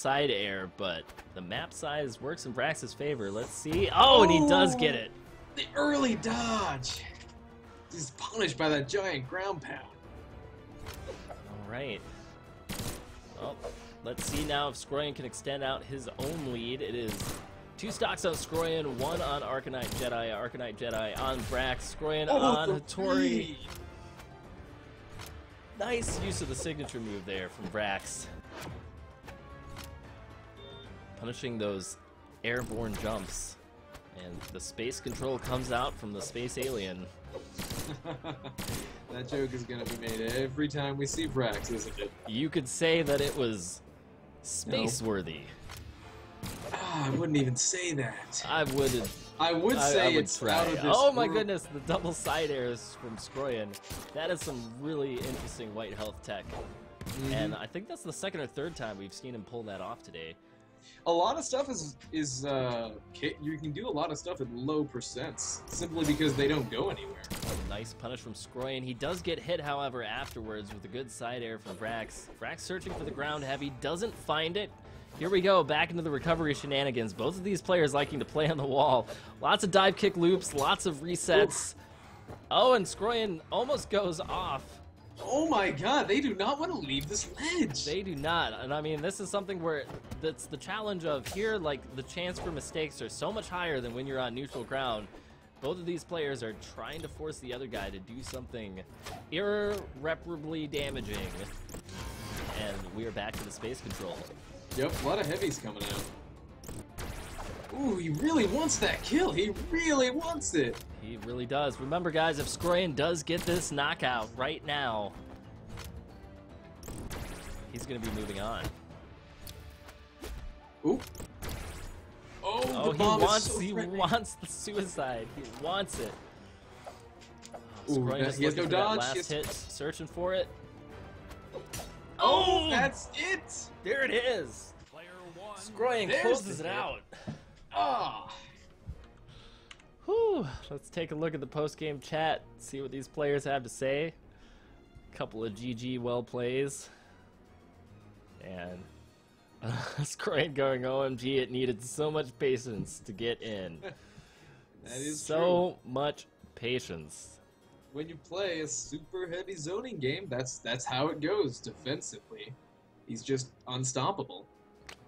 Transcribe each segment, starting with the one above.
side air, but the map size works in Vraxx's favor. Let's see. Oh, and he does get it. The early dodge. He's punished by that giant ground pound. All right. Well, let's see now if Skroyan can extend out his own lead. It is 2 stocks on Skroyan, 1 on ArcaniteJedi, ArcaniteJedi on Vraxx, Skroyan on Hattori. Nice use of the signature move there from Vraxx. Punishing those airborne jumps. And the space control comes out from the space alien. That joke is going to be made every time we see Vraxx, isn't it? You could say that it was space-worthy. I wouldn't even say that. I would say would it's try. out of this Oh my world. goodness, the double side airs from Skroyan. That is some really interesting white health tech. And I think that's the 2nd or 3rd time we've seen him pull that off today. A lot of stuff is you can do a lot of stuff at low percents simply because they don't go anywhere. Nice punish from Skroyan. He does get hit, however, afterwards with a good side air from Vraxx. Vraxx searching for the ground heavy, doesn't find it. Here we go, back into the recovery shenanigans. Both of these players liking to play on the wall. Lots of dive kick loops, lots of resets. Oof. Oh, and Skroyan almost goes off. Oh my god, they do not want to leave this ledge. They do not, and I mean, this is something where that's the challenge of here, like, the chance for mistakes are so much higher than when you're on neutral ground. Both of these players are trying to force the other guy to do something irreparably damaging. And we are back to the space control. Yep, a lot of heavies coming out. Ooh, he really wants that kill. He really wants it. He really does. Remember, guys, if Skroyan does get this knockout right now, he's going to be moving on. Ooh. Oh, the bomb is so threatening. He wants the suicide. He wants it. Ooh, he has no dodge. Last hit, searching for it. Oh, that's it. There it is. Skroyan closes it out. Ah. Whew. Let's take a look at the post-game chat, see what these players have to say. A couple of GG well plays. And Skroyan going, OMG, it needed so much patience to get in. That is so much patience. When you play a super heavy zoning game, that's how it goes defensively. He's just unstoppable.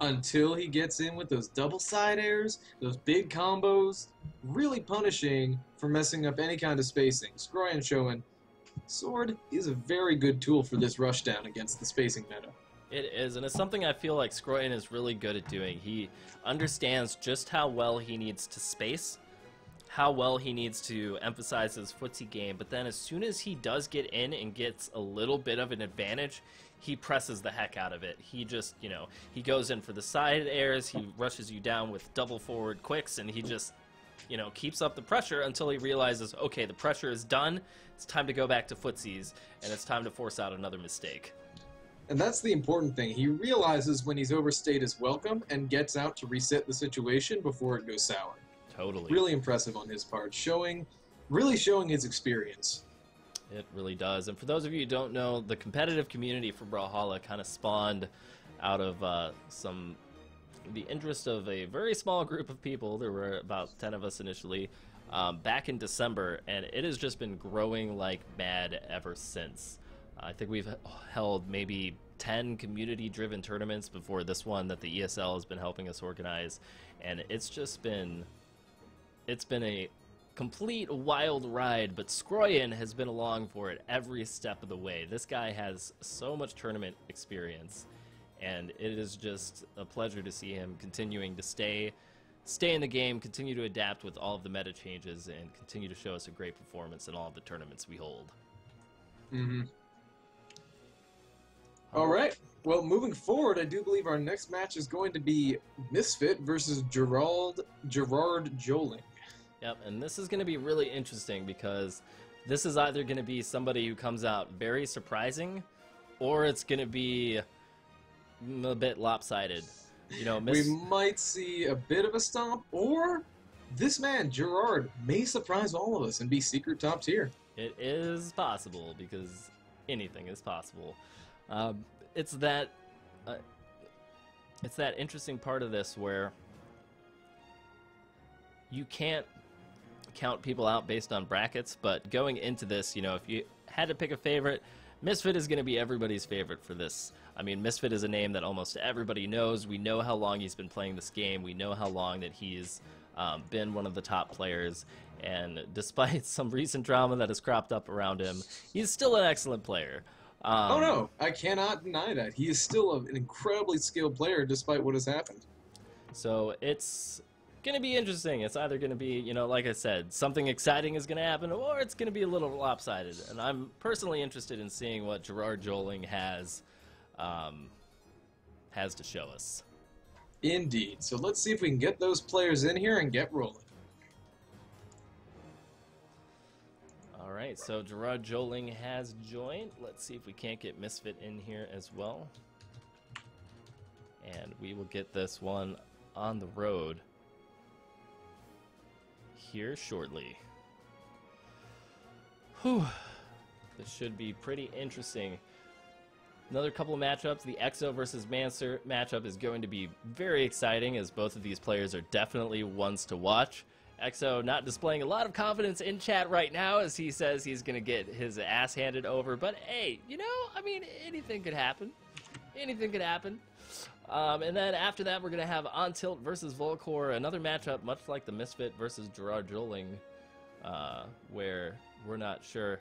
Until he gets in with those double side airs, those big combos, really punishing for messing up any kind of spacing. Skroyan showing Sword is a very good tool for this rushdown against the spacing meta. It is, and it's something I feel like Skroyan is really good at doing. He understands just how well he needs to space, how well he needs to emphasize his footsie game, but then as soon as he does get in and gets a little bit of an advantage, he presses the heck out of it. He just, you know, he goes in for the side airs, he rushes you down with double forward quicks, and he just, you know, keeps up the pressure until he realizes, okay, the pressure is done, it's time to go back to footsies, and it's time to force out another mistake. And that's the important thing. He realizes when he's overstayed his welcome and gets out to reset the situation before it goes sour. Totally. Really impressive on his part, really showing his experience. It really does. And for those of you who don't know, the competitive community for Brawlhalla kind of spawned out of the interest of a very small group of people. There were about 10 of us initially back in December, and it has just been growing like mad ever since. I think we've held maybe 10 community-driven tournaments before this one that the ESL has been helping us organize, and it's just been a complete wild ride, but Skroyan has been along for it every step of the way. This guy has so much tournament experience, and it is just a pleasure to see him continuing to stay in the game, continue to adapt with all of the meta changes, and continue to show us a great performance in all of the tournaments we hold. Mm-hmm. All right. Well, moving forward, I do believe our next match is going to be MiSfit versus Gerard Joling. Yep, and this is going to be really interesting because this is either going to be somebody who comes out very surprising, or it's going to be a bit lopsided. You know, we might see a bit of a stomp, or this man, Gerard, may surprise all of us and be secret top tier. It is possible, because anything is possible. It's that it's that interesting part of this where you can't count people out based on brackets, but going into this, you know, if you had to pick a favorite, MiSfit is going to be everybody's favorite for this. I mean, MiSfit is a name that almost everybody knows. We know how long he's been playing this game. We know how long that he's been one of the top players. And despite some recent drama that has cropped up around him, he's still an excellent player. Oh no, I cannot deny that. He is still an incredibly skilled player despite what has happened. So it's going to be interesting. It's either going to be, you know, like I said, something exciting is going to happen, or it's going to be a little lopsided. And I'm personally interested in seeing what Gerard Joling has to show us. Indeed. So let's see if we can get those players in here and get rolling. All right, so Gerard Joling has joined. Let's see if we can't get MiSfit in here as well. And we will get this one on the road here shortly. Whew. This should be pretty interesting. Another couple of matchups. The EXO versus Manswer matchup is going to be very exciting, as both of these players are definitely ones to watch. EXO not displaying a lot of confidence in chat right now, as he says he's going to get his ass handed over. But hey, you know, I mean, anything could happen. Anything could happen. And then after that, we're going to have OnTilt versus Volcor, another matchup much like the MiSfit versus Gerard Joling, where we're not sure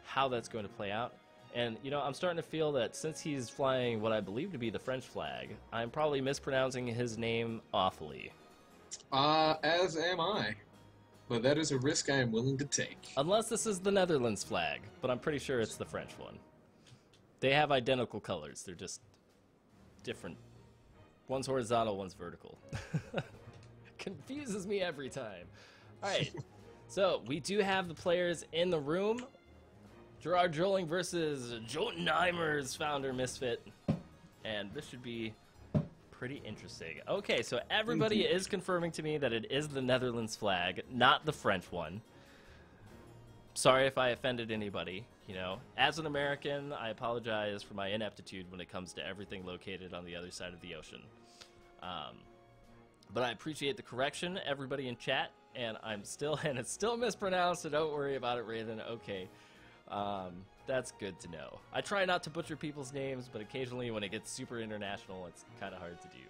how that's going to play out. And, you know, I'm starting to feel that since he's flying what I believe to be the French flag, I'm probably mispronouncing his name awfully. As am I. But that is a risk I am willing to take. Unless this is the Netherlands flag, but I'm pretty sure it's the French one. They have identical colors. They're just different. One's horizontal, one's vertical. Confuses me every time. All right. So we do have the players in the room. Gerard Joling versus Jotunheimer's founder, MiSfit. And this should be pretty interesting. Okay, so everybody is confirming to me that it is the Netherlands flag, not the French one. Sorry if I offended anybody. You know, as an American, I apologize for my ineptitude when it comes to everything located on the other side of the ocean. But I appreciate the correction, everybody in chat, and it's still mispronounced, so don't worry about it, Raven. Okay. That's good to know. I try not to butcher people's names, but occasionally when it gets super international, it's kind of hard to do.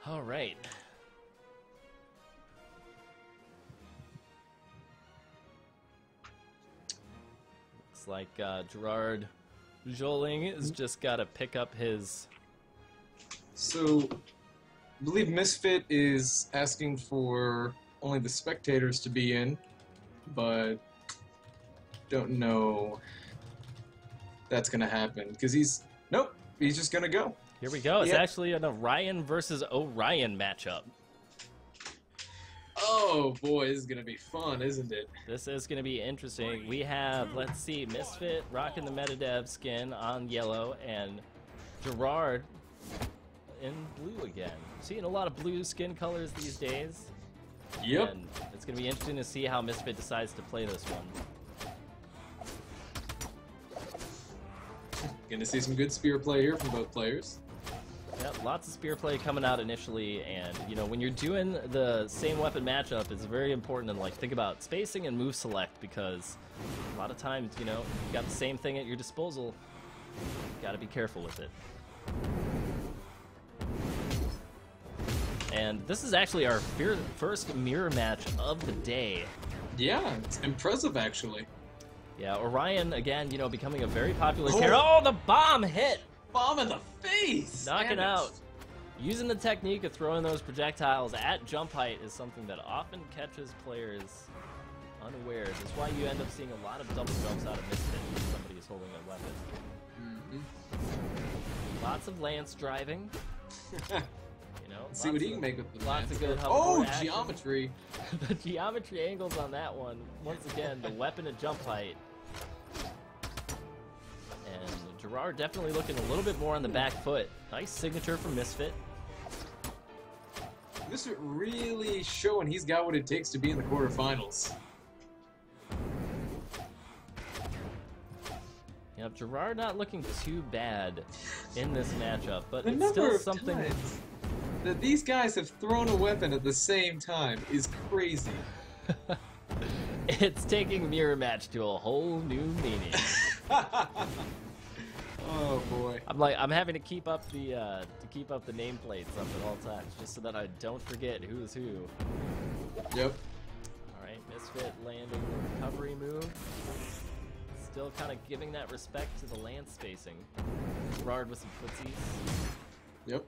All right. Looks like Gerard Joling has just got to pick up his... So, I believe MiSfit is asking for only the spectators to be in, but don't know that's gonna happen because he's just gonna go. Here we go. It's actually an Orion versus Orion matchup. Oh boy, this is gonna be fun, isn't it? This is gonna be interesting. We have, let's see, MiSfit rocking the MetaDev skin on yellow, and Gerard in blue again. Seeing a lot of blue skin colors these days. Yep. And it's gonna be interesting to see how MiSfit decides to play this one. Gonna see some good spear play here from both players. Yep, lots of spear play coming out initially, and you know, when you're doing the same weapon matchup, it's very important to like think about spacing and move select, because a lot of times, you know, you got the same thing at your disposal. You gotta be careful with it. And this is actually our first mirror match of the day. Yeah, it's impressive actually. Yeah, Orion, again, you know, becoming a very popular character. Oh, the bomb hit! Bomb in the face! Knocking out. Using the technique of throwing those projectiles at jump height is something that often catches players unawares. That's why you end up seeing a lot of double jumps out of MiSfit when somebody is holding a weapon. Lots of lance driving. You know, see what he can make with the lots lance. of good Oh, action. geometry! The geometry angles on that one. Once again, the weapon at jump height. And Gerard definitely looking a little bit more on the back foot. Nice signature from MiSfit. MiSfit really showing he's got what it takes to be in the quarterfinals. Yep, Gerard not looking too bad in this matchup, but The it's number still of something. times that these guys have thrown a weapon at the same time is crazy. It's taking mirror match to a whole new meaning. Oh boy. I'm having to keep up the nameplates up at all times just so that I don't forget who's who. Yep. All right, MiSfit landing the recovery move. Still kind of giving that respect to the land spacing. Gerard with some footsies. Yep.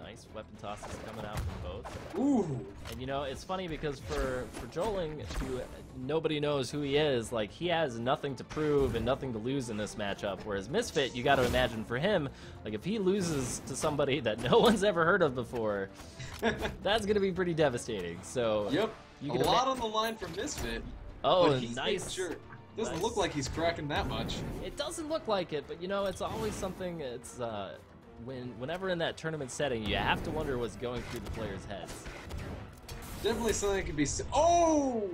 Nice weapon tosses coming out from both. Ooh. And you know, it's funny because for Joling, who nobody knows who he is, like he has nothing to prove and nothing to lose in this matchup. Whereas MiSfit, you got to imagine for him, like if he loses to somebody that no one's ever heard of before, that's gonna be pretty devastating. So Yep. you A can lot on the line for MiSfit. Oh, but he's nice. Sure. Doesn't Nice. look like he's cracking that much. It doesn't look like it, but you know, it's always something. It's whenever in that tournament setting, you have to wonder what's going through the players' heads. Definitely something that could be. Oh!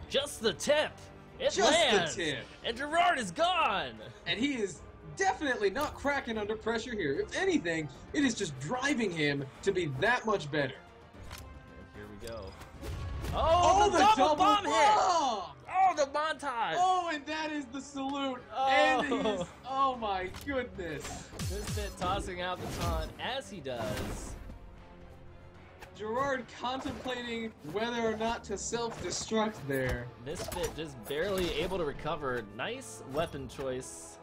Just the tip. It Just lands, the tip. and Gerard is gone. And he is definitely not cracking under pressure here. If anything, it is just driving him to be that much better. And here we go. Oh, the double bomb hit! Oh, the montage! Oh, and that is the salute. Oh. And he is, oh my goodness. MiSfit tossing out the taunt as he does. Gerard contemplating whether or not to self-destruct there. MiSfit just barely able to recover. Nice weapon choice.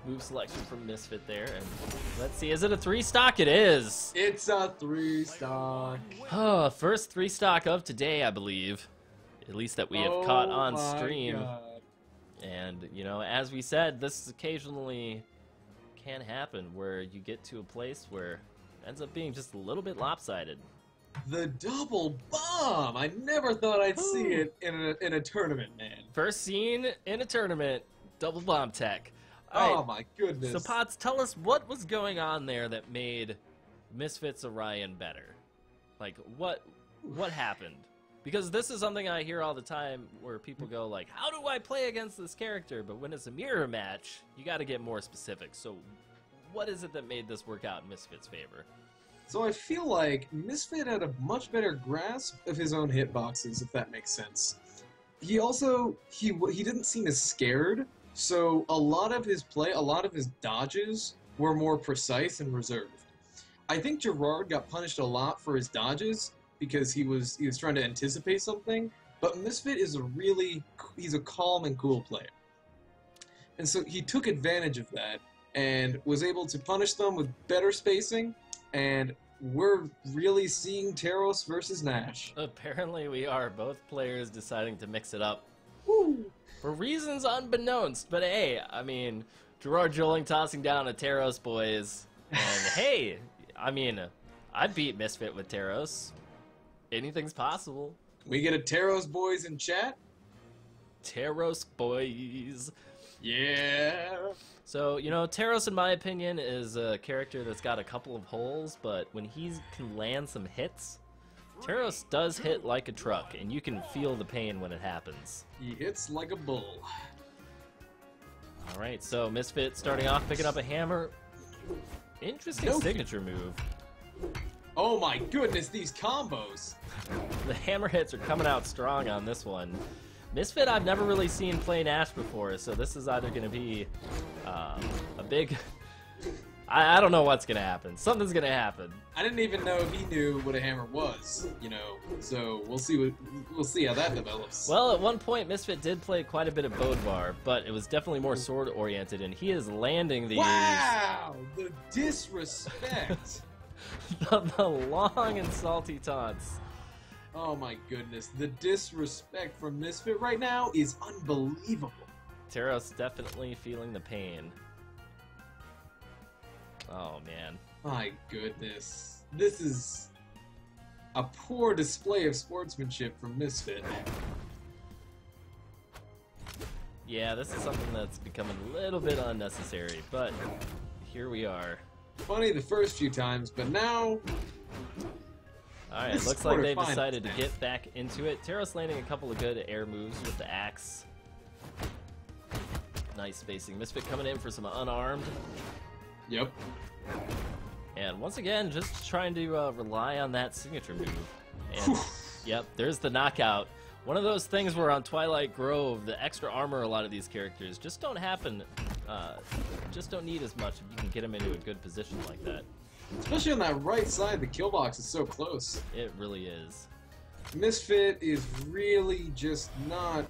Move selection from MiSfit there. And let's see, is it a 3-stock? It is. It's a 3-stock. Oh, first 3-stock of today, I believe. At least that we have caught on my stream. God. And, you know, as we said, this occasionally can happen where you get to a place where it ends up being just a little bit lopsided. The double bomb! I never thought I'd see it in a tournament, man. First seen in a tournament, double bomb tech. All right, Oh my goodness. so Potts, tell us what was going on there that made MiSfit's Orion better. Like, what happened? Because this is something I hear all the time where people go like, how do I play against this character? But when it's a mirror match, you got to get more specific. So what is it that made this work out in MiSfit's favor? So I feel like MiSfit had a much better grasp of his own hitboxes, if that makes sense. He also, he didn't seem as scared, so a lot of his play, a lot of his dodges were more precise and reserved. I think Gerard got punished a lot for his dodges because he was trying to anticipate something, but MiSfit is he's a calm and cool player. And so he took advantage of that and was able to punish them with better spacing. And we're really seeing Teros versus Gnash. Apparently we are, both players deciding to mix it up. Woo! For reasons unbeknownst, but hey, I mean, Gerard Joling tossing down a Teros, boys. And hey, I mean, I beat MiSfit with Teros. Anything's possible. We get a Teros boys in chat? Teros boys. Yeah! So, you know, Teros, in my opinion, is a character that's got a couple of holes, but when he can land some hits, Teros does hit like a truck, and you can feel the pain when it happens. He hits like a bull. Alright, so MiSfit starting off, picking up a hammer. Interesting No. signature move. Oh my goodness, these combos! The hammer hits are coming out strong on this one. MiSfit I've never really seen play Gnash before, so this is either going to be a big... I don't know what's going to happen. Something's going to happen. I didn't even know he knew what a hammer was, you know, so we'll see how that develops. Well, at one point, MiSfit did play quite a bit of Bödvar, but it was definitely more sword-oriented, and he is landing these... Wow! The disrespect! the long and salty taunts. Oh my goodness, the disrespect from MiSfit right now is unbelievable. Teros definitely feeling the pain. Oh, man. My goodness. This is a poor display of sportsmanship from MiSfit. Yeah, this is something that's becoming a little bit unnecessary, but here we are. Funny the first few times, but now... Alright, This is looks like they've quarterfinals, decided to man. get back into it. Teros landing a couple of good air moves with the axe. Nice spacing. MiSfit coming in for some unarmed. Yep. And once again, just trying to rely on that signature move. And yep, there's the knockout. One of those things where on Twilight Grove, the extra armor a lot of these characters just don't happen, just don't need as much if you can get them into a good position like that. Especially on that right side, the kill box is so close. It really is. MiSfit is really just not,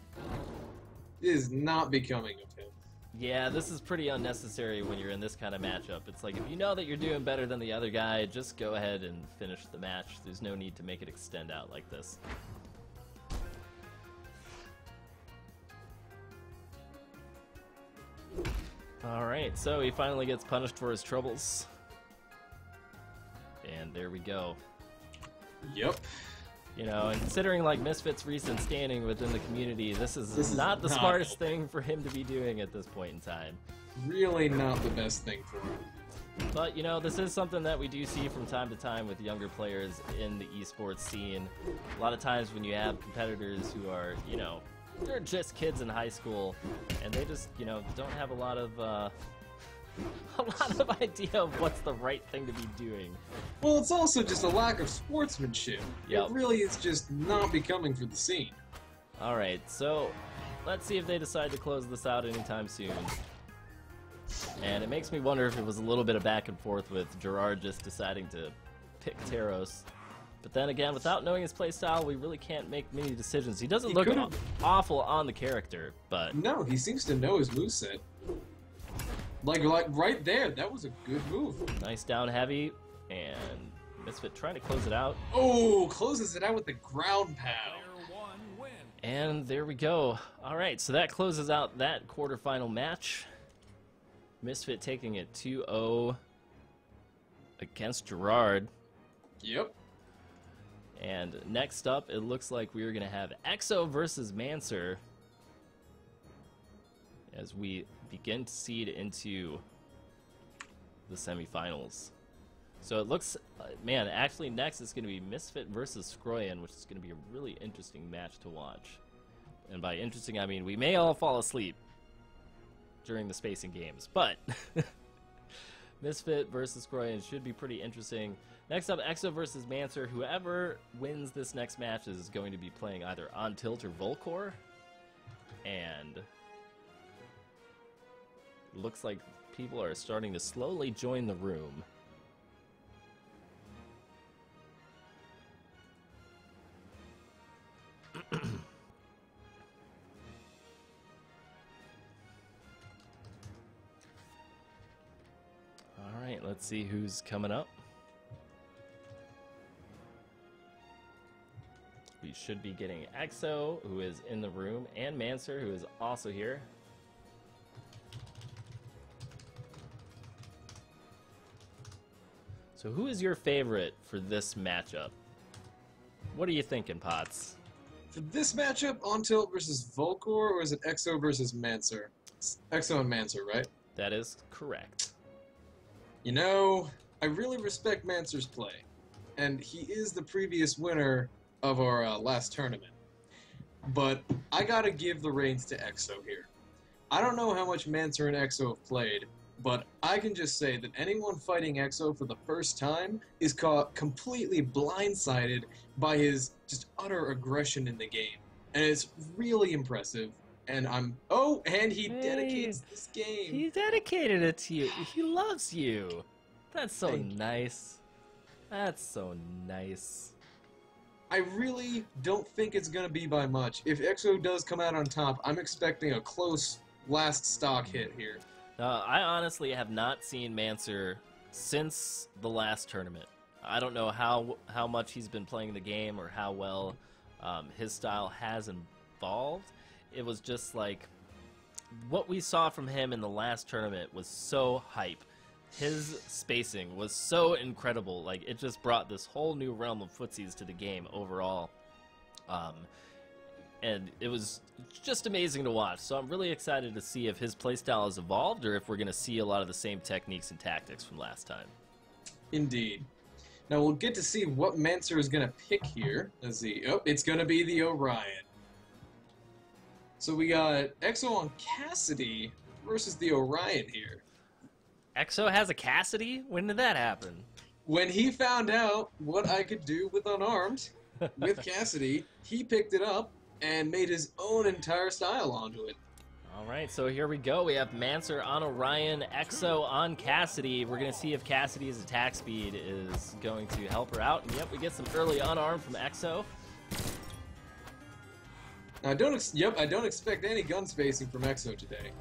is not becoming of him. Yeah, this is pretty unnecessary when you're in this kind of matchup. It's like, if you know that you're doing better than the other guy, just go ahead and finish the match. There's no need to make it extend out like this. Alright, so he finally gets punished for his troubles. And there we go. Yep. You know, and considering like MiSfit's recent standing within the community, this is not the smartest thing for him to be doing at this point in time. Really not the best thing for him. But, you know, this is something that we do see from time to time with younger players in the esports scene. A lot of times when you have competitors who are, you know, they're just kids in high school, and they just, you know, don't have a lot of idea of what's the right thing to be doing. Well, it's also just a lack of sportsmanship. Yep. It really is just not becoming for the scene. Alright, so let's see if they decide to close this out anytime soon. And it makes me wonder if it was a little bit of back and forth with Gerard just deciding to pick Teros. But then again, without knowing his playstyle, we really can't make many decisions. He doesn't look awful on the character, but... No, he seems to know his moveset. Like right there, that was a good move. Nice down heavy, and MiSfit trying to close it out. Oh, closes it out with the ground pound. And there we go. Alright, so that closes out that quarterfinal match. MiSfit taking it 2-0 against Gerard. Yep. And next up, it looks like we're going to have EXO versus Manswer as we begin to seed into the semifinals. So it looks, man, actually next it's going to be MiSfit versus Skroyan, which is going to be a really interesting match to watch. And by interesting, I mean we may all fall asleep during the spacing games, but MiSfit versus Skroyan should be pretty interesting. Next up, EXO versus Manswer. Whoever wins this next match is going to be playing either OnTilt or Volcor. And looks like people are starting to slowly join the room. Alright, let's see who's coming up. We should be getting EXO, who is in the room, and Manswer, who is also here. So who is your favorite for this matchup? What are you thinking, Potts? For this matchup, OnTilt versus Volcor, or is it EXO versus Manswer? It's EXO and Manswer, right? That is correct. You know, I really respect Manswer's play, and he is the previous winner of our last tournament. But I gotta give the reins to EXO here. I don't know how much Manswer and EXO have played, but I can just say that anyone fighting EXO for the first time is caught completely blindsided by his just utter aggression in the game. And it's really impressive. And and he dedicates this game. He dedicated it to you. He loves you. That's so nice. That's so nice. I really don't think it's going to be by much. If EXO does come out on top, I'm expecting a close last stock hit here. I honestly have not seen Manswer since the last tournament. I don't know how much he's been playing the game or how well his style has evolved. It was just like what we saw from him in the last tournament was so hype. His spacing was so incredible. Like, it just brought this whole new realm of footsies to the game overall. And it was just amazing to watch. So I'm really excited to see if his playstyle has evolved or if we're going to see a lot of the same techniques and tactics from last time. Indeed. Now we'll get to see what Manswer is going to pick here. Let's see. Oh, it's going to be the Orion. So we got EXO on Cassidy versus the Orion here. EXO has a Cassidy? When did that happen? When he found out what I could do with unarmed, with Cassidy, he picked it up and made his own entire style onto it. Alright, so here we go. We have Manswer on Orion, EXO on Cassidy. We're going to see if Cassidy's attack speed is going to help her out. And yep, we get some early unarmed from EXO. I don't expect any gun spacing from EXO today.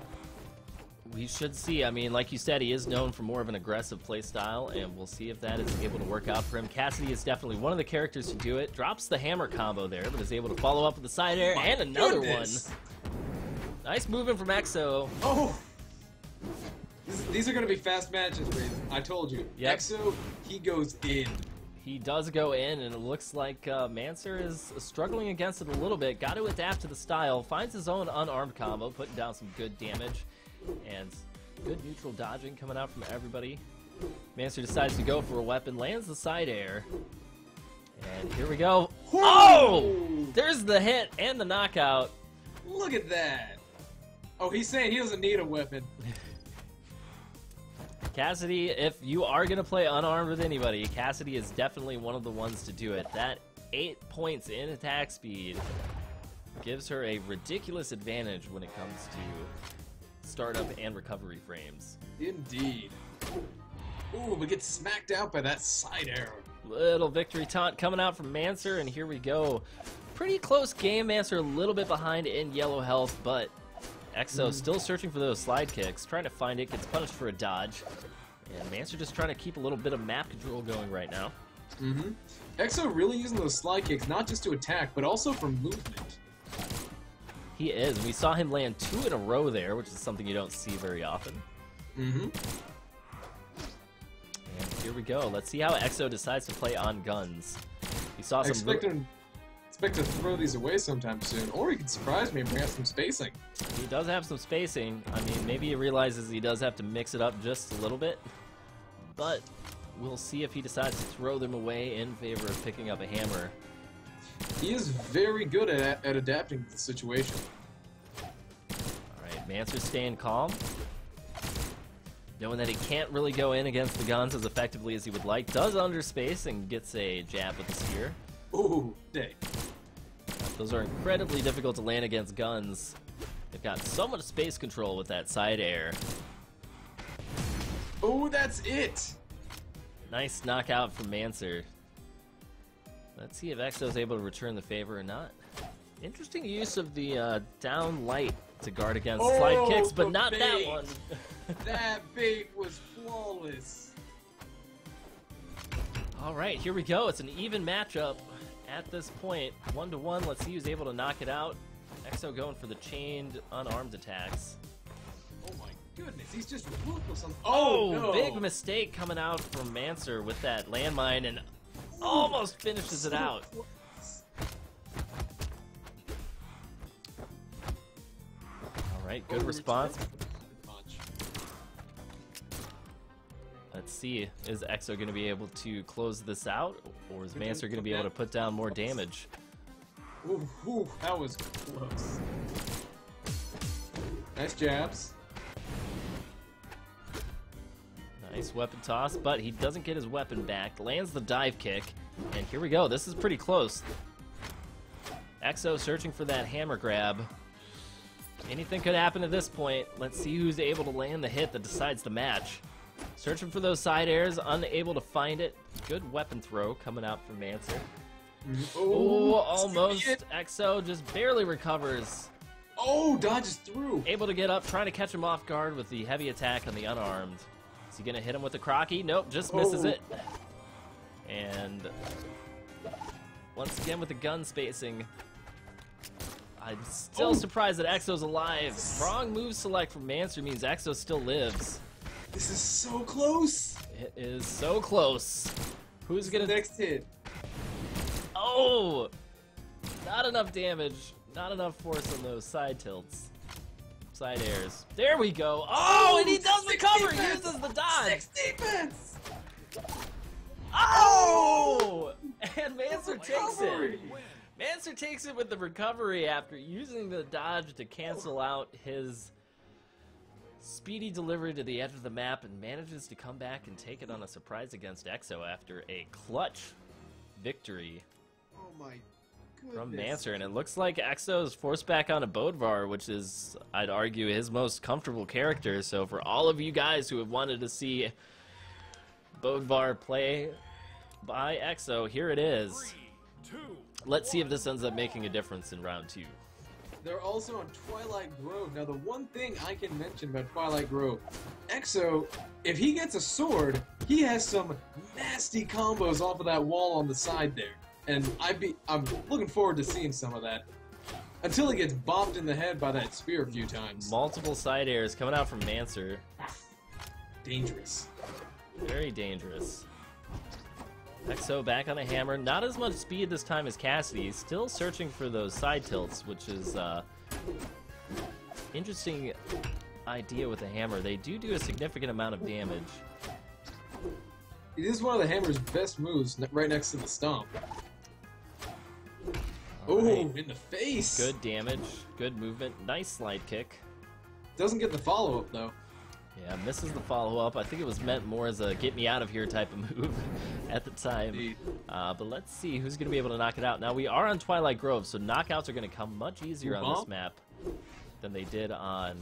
We should see. I mean, like you said, he is known for more of an aggressive playstyle, and we'll see if that is able to work out for him. Cassidy is definitely one of the characters to do it. Drops the hammer combo there, but is able to follow up with the side air and another one. Nice movement from EXO. Oh! These are going to be fast matches, Raven. I told you. Yep. EXO, he goes in. He does go in, and it looks like Manswer is struggling against it a little bit. Got to adapt to the style. Finds his own unarmed combo, putting down some good damage. And good neutral dodging coming out from everybody. Manswer decides to go for a weapon, lands the side air. And here we go. Oh! There's the hit and the knockout. Look at that. Oh, he's saying he doesn't need a weapon. Cassidy, if you are going to play unarmed with anybody, Cassidy is definitely one of the ones to do it. That 8 points in attack speed gives her a ridiculous advantage when it comes to startup and recovery frames. Indeed. Ooh, but gets smacked out by that side arrow. Little victory taunt coming out from Manswer, and here we go. Pretty close game. Manswer a little bit behind in yellow health, but EXO still searching for those slide kicks, trying to find it, gets punished for a dodge. And Manswer just trying to keep a little bit of map control going right now. EXO really using those slide kicks not just to attack, but also for movement. He is. We saw him land 2 in a row there, which is something you don't see very often. And here we go. Let's see how EXO decides to play on guns. We saw some. Expect to throw these away sometime soon, or he could surprise me and bring out some spacing. He does have some spacing. I mean, maybe he realizes he does have to mix it up just a little bit, but we'll see if he decides to throw them away in favor of picking up a hammer. He is very good at adapting to the situation. Alright, Manswer staying calm. Knowing that he can't really go in against the guns as effectively as he would like. Does underspace and gets a jab with the spear. Ooh, dang. Those are incredibly difficult to land against guns. They've got so much space control with that side air. Oh, that's it! Nice knockout from Manswer. Let's see if EXO's able to return the favor or not. Interesting use of the down light to guard against slide kicks, but not bait. that one. That bait was flawless. Alright, here we go. It's an even matchup at this point. 1-1. Let's see who's able to knock it out. EXO going for the chained, unarmed attacks. Oh my goodness, he's just ruthless on. Oh, no. Big mistake coming out from Manswer with that landmine and almost finishes it out. Alright, good response. Let's see, is EXO going to be able to close this out, or is Manswer going to be able to put down more damage? Ooh, that was close. Nice jabs. Nice weapon toss, but he doesn't get his weapon back. Lands the dive kick, and here we go. This is pretty close. EXO searching for that hammer grab. Anything could happen at this point. Let's see who's able to land the hit that decides the match. Searching for those side airs, unable to find it. Good weapon throw coming out from Manswer. Oh, almost. EXO just barely recovers. Oh, dodges through. Able to get up, trying to catch him off guard with the heavy attack on the unarmed. Is he going to hit him with the crocky? Nope, just misses it. And once again with the gun spacing. I'm still surprised that EXO's alive. Wrong move select from Manswer means EXO still lives. This is so close. It is so close. Who's gonna next hit? Oh, not enough damage. Not enough force on those side tilts. Side airs. There we go. Oh, and he does recover. He uses the dodge. 6 defense. Oh! And Manswer takes it. Manswer takes it with the recovery after using the dodge to cancel out his Speedy delivery to the edge of the map and manages to come back and take it on a surprise against EXO after a clutch victory Oh my goodness. from Manswer. And it looks like EXO is forced back onto Bödvar, which is, I'd argue, his most comfortable character. So for all of you guys who have wanted to see Bödvar play by EXO, here it is. 3, 2, Let's see if this ends up making a difference in round 2. They're also on Twilight Grove. Now, the one thing I can mention about Twilight Grove, EXO, if he gets a sword, he has some nasty combos off of that wall on the side there. And I'm looking forward to seeing some of that. Until he gets bopped in the head by that spear a few times. Multiple side airs coming out from Manswer. Dangerous. Very dangerous. EXO back on a hammer. Not as much speed this time as Cassidy. Still searching for those side tilts, which is interesting idea with the hammer. They do a significant amount of damage. It is one of the hammer's best moves, right next to the stomp. Oh, Alright. in the face! Good damage. Good movement. Nice slide kick. Doesn't get the follow-up, though. Yeah, misses the follow-up. I think it was meant more as a get-me-out-of-here type of move at the time. Indeed. But let's see who's going to be able to knock it out. Now, we are on Twilight Grove, so knockouts are going to come much easier on this map than they did on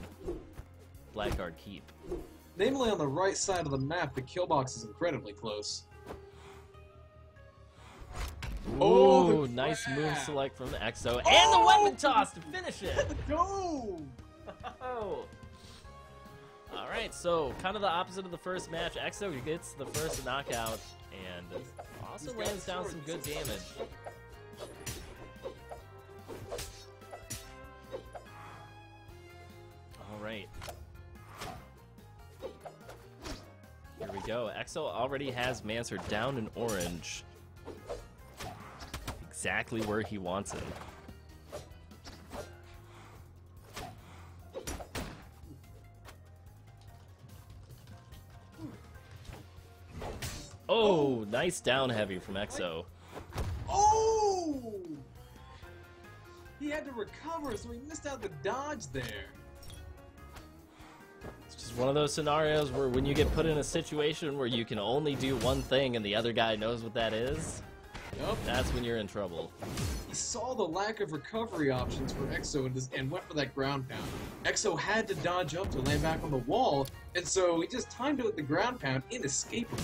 Blackguard Keep. Namely, on the right side of the map, the kill box is incredibly close. Oh, Ooh, the nice grab. move select from EXO. And Oh! the weapon toss to finish it! Go! Oh. Alright, so kind of the opposite of the first match. EXO gets the first knockout and also He's got lands down sword. some good damage. Alright. Here we go. EXO already has Manswer down in orange. Exactly where he wants him. Oh, nice down heavy from EXO. Oh! He had to recover, so he missed out the dodge there. It's just one of those scenarios where when you get put in a situation where you can only do one thing and the other guy knows what that is, Yup. that's when you're in trouble. He saw the lack of recovery options for EXO and went for that ground pound. EXO had to dodge up to land back on the wall, and so he just timed it with the ground pound, inescapable.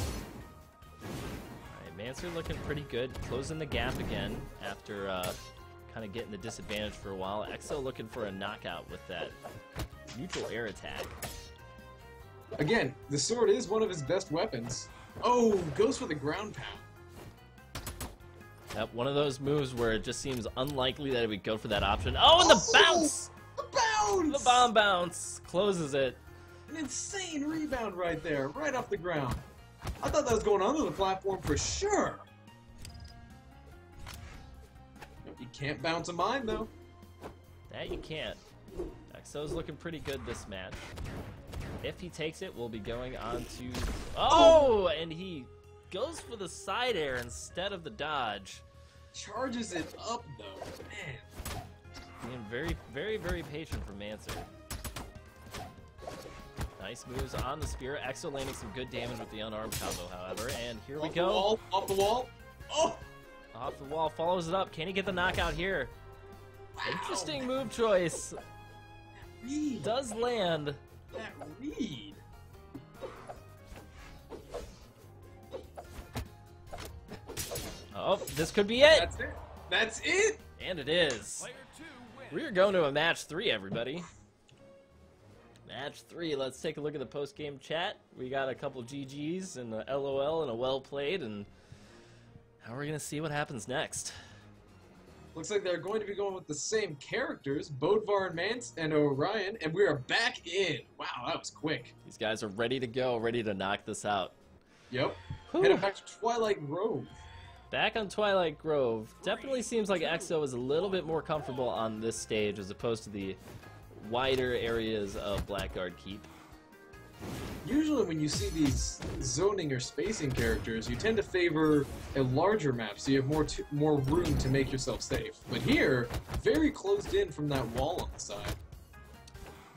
Alright, Manswer looking pretty good, closing the gap again after kind of getting the disadvantage for a while. EXO looking for a knockout with that neutral air attack. Again, the sword is one of his best weapons. Oh, goes for the ground pound. Yep, one of those moves where it just seems unlikely that it would go for that option. Oh, and the bounce! The bounce! The bomb bounce closes it. An insane rebound right there, right off the ground. I thought that was going under the platform for sure. You can't bounce a mine, though. That you can't. EXO's looking pretty good this match. If he takes it, we'll be going on to... Oh! And he goes for the side air instead of the dodge. Charges it up, though. Man. Being very, very, very patient from Manswer. Nice moves on the spear. EXO landing some good damage with the unarmed combo, however. And here we Off go. The wall, off the wall. Oh! Off the wall, follows it up. Can he get the knockout here? Wow. Interesting move choice. Read. Does land. That read. Oh, this could be it. That's it. That's it. And it is. Player 2 wins. We're going to a match 3, everybody. Match 3. Let's take a look at the post-game chat. We got a couple GGs and a LOL and a well played, and now we're gonna see what happens next. Looks like they're going to be going with the same characters, Bödvar and Orion, and we are back in. Wow, that was quick. These guys are ready to go, ready to knock this out. Yep. Whew. Headed back to Twilight Grove. Back on Twilight Grove. Definitely seems like EXO is a little bit more comfortable on this stage as opposed to the wider areas of Blackguard Keep. Usually when you see these zoning or spacing characters, you tend to favor a larger map, so you have more room to make yourself safe. But here, very closed in from that wall on the side.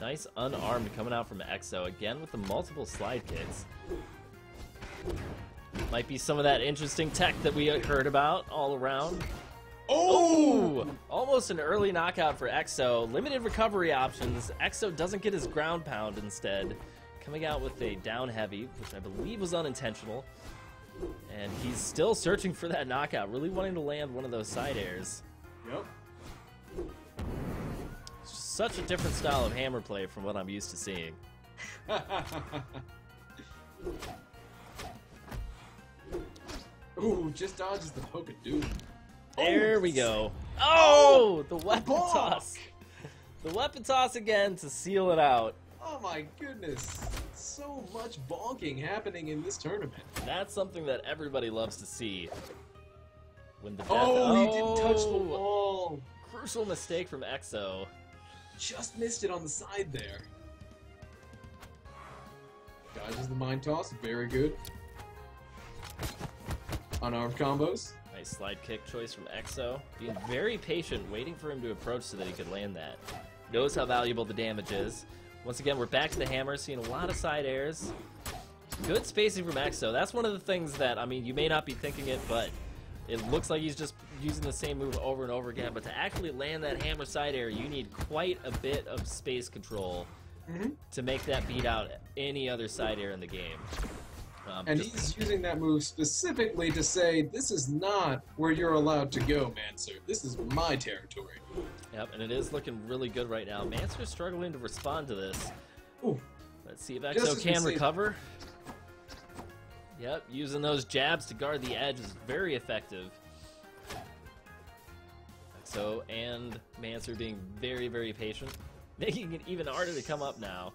Nice unarmed coming out from Exo, again with the multiple slide kicks. Might be some of that interesting tech that we heard about all around. Oh! Almost an early knockout for Exo. Limited recovery options. Exo doesn't get his ground pound instead. Coming out with a down heavy, which I believe was unintentional. And he's still searching for that knockout, really wanting to land one of those side airs. Yep. Such a different style of hammer play from what I'm used to seeing. Ooh, just dodges the poke of doom. There we go. Oh, the weapon toss. The weapon toss again to seal it out. Oh my goodness. So much bonking happening in this tournament. That's something that everybody loves to see. When the death... He didn't touch the wall. Crucial mistake from Exo. Just missed it on the side there. Dodges the mind toss. Very good. Unarmed combos. Nice slide kick choice from Exo. Being very patient, waiting for him to approach so that he could land that. Knows how valuable the damage is. Once again, we're back to the hammer, seeing a lot of side airs. Good spacing from Exo. That's one of the things that, I mean, you may not be thinking it, but it looks like he's just using the same move over and over again. But to actually land that hammer side air, you need quite a bit of space control to make that beat out any other side air in the game. And he's using that move specifically to say, this is not where you're allowed to go, Manswer. This is my territory. Yep, and it is looking really good right now. Manswer's struggling to respond to this. Ooh. Let's see if Exo can recover. Yep, using those jabs to guard the edge is very effective. Exo and Manswer being very, very patient, making it even harder to come up now.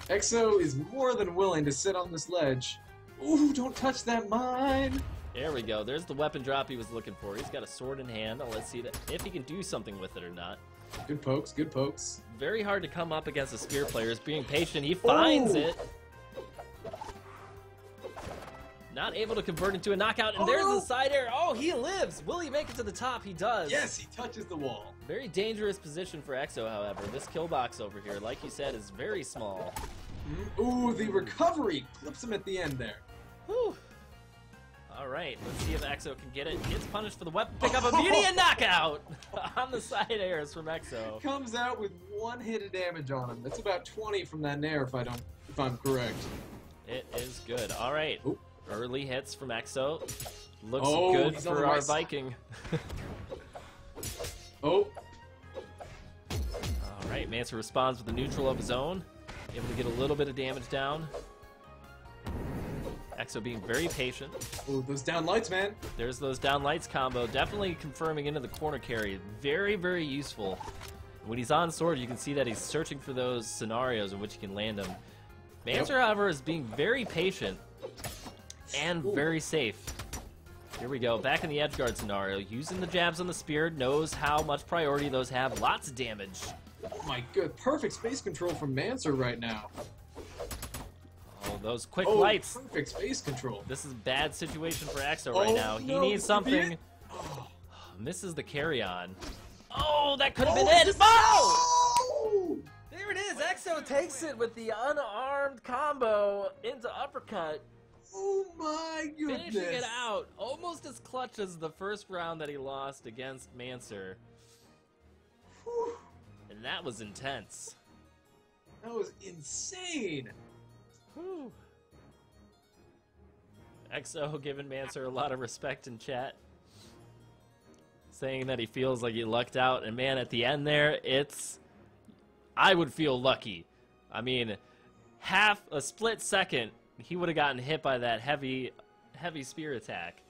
Exo is more than willing to sit on this ledge. Ooh, don't touch that mine! There we go. There's the weapon drop he was looking for. He's got a sword in hand. Now let's see if he can do something with it or not. Good pokes, good pokes. Very hard to come up against the spear players. Being patient, he finds it. Not able to convert into a knockout, and there's the side air. Oh, he lives! Will he make it to the top? He does. Yes, he touches the wall. Very dangerous position for Exo, however. This kill box over here, like you said, is very small. Ooh, the recovery clips him at the end there. Whew. All right, let's see if Exo can get it. Gets punished for the weapon pick up, immediate knockout on the side airs from Exo. Comes out with one hit of damage on him. That's about 20 from that nair, if I'm correct. It is good. All right, Ooh. Early hits from Exo. Looks good for our Viking. Oh. All right, Manswer responds with a neutral of his own. Able to get a little bit of damage down. Exo being very patient. Oh, those down lights, man. There's those down lights combo. Definitely confirming into the corner carry. Very, very useful. When he's on sword, you can see that he's searching for those scenarios in which he can land them. Manswer, however, is being very patient and very safe. Here we go, back in the edge guard scenario. Using the jabs on the spear, knows how much priority those have. Lots of damage. Oh my god, perfect space control from Manswer right now. Oh, those quick lights. Perfect space control. This is a bad situation for Exo right now. He needs something. Misses the carry-on. Oh, that could have been it. Oh! There it is. Exo takes it with the unarmed combo into uppercut. Oh my goodness. Finishing it out. Almost as clutch as the first round that he lost against Manswer. Whew. And that was intense. That was insane. Whew. Exo giving Manswer a lot of respect in chat. Saying that he feels like he lucked out. And man, at the end there, I would feel lucky. I mean, a split second, he would have gotten hit by that heavy spear attack.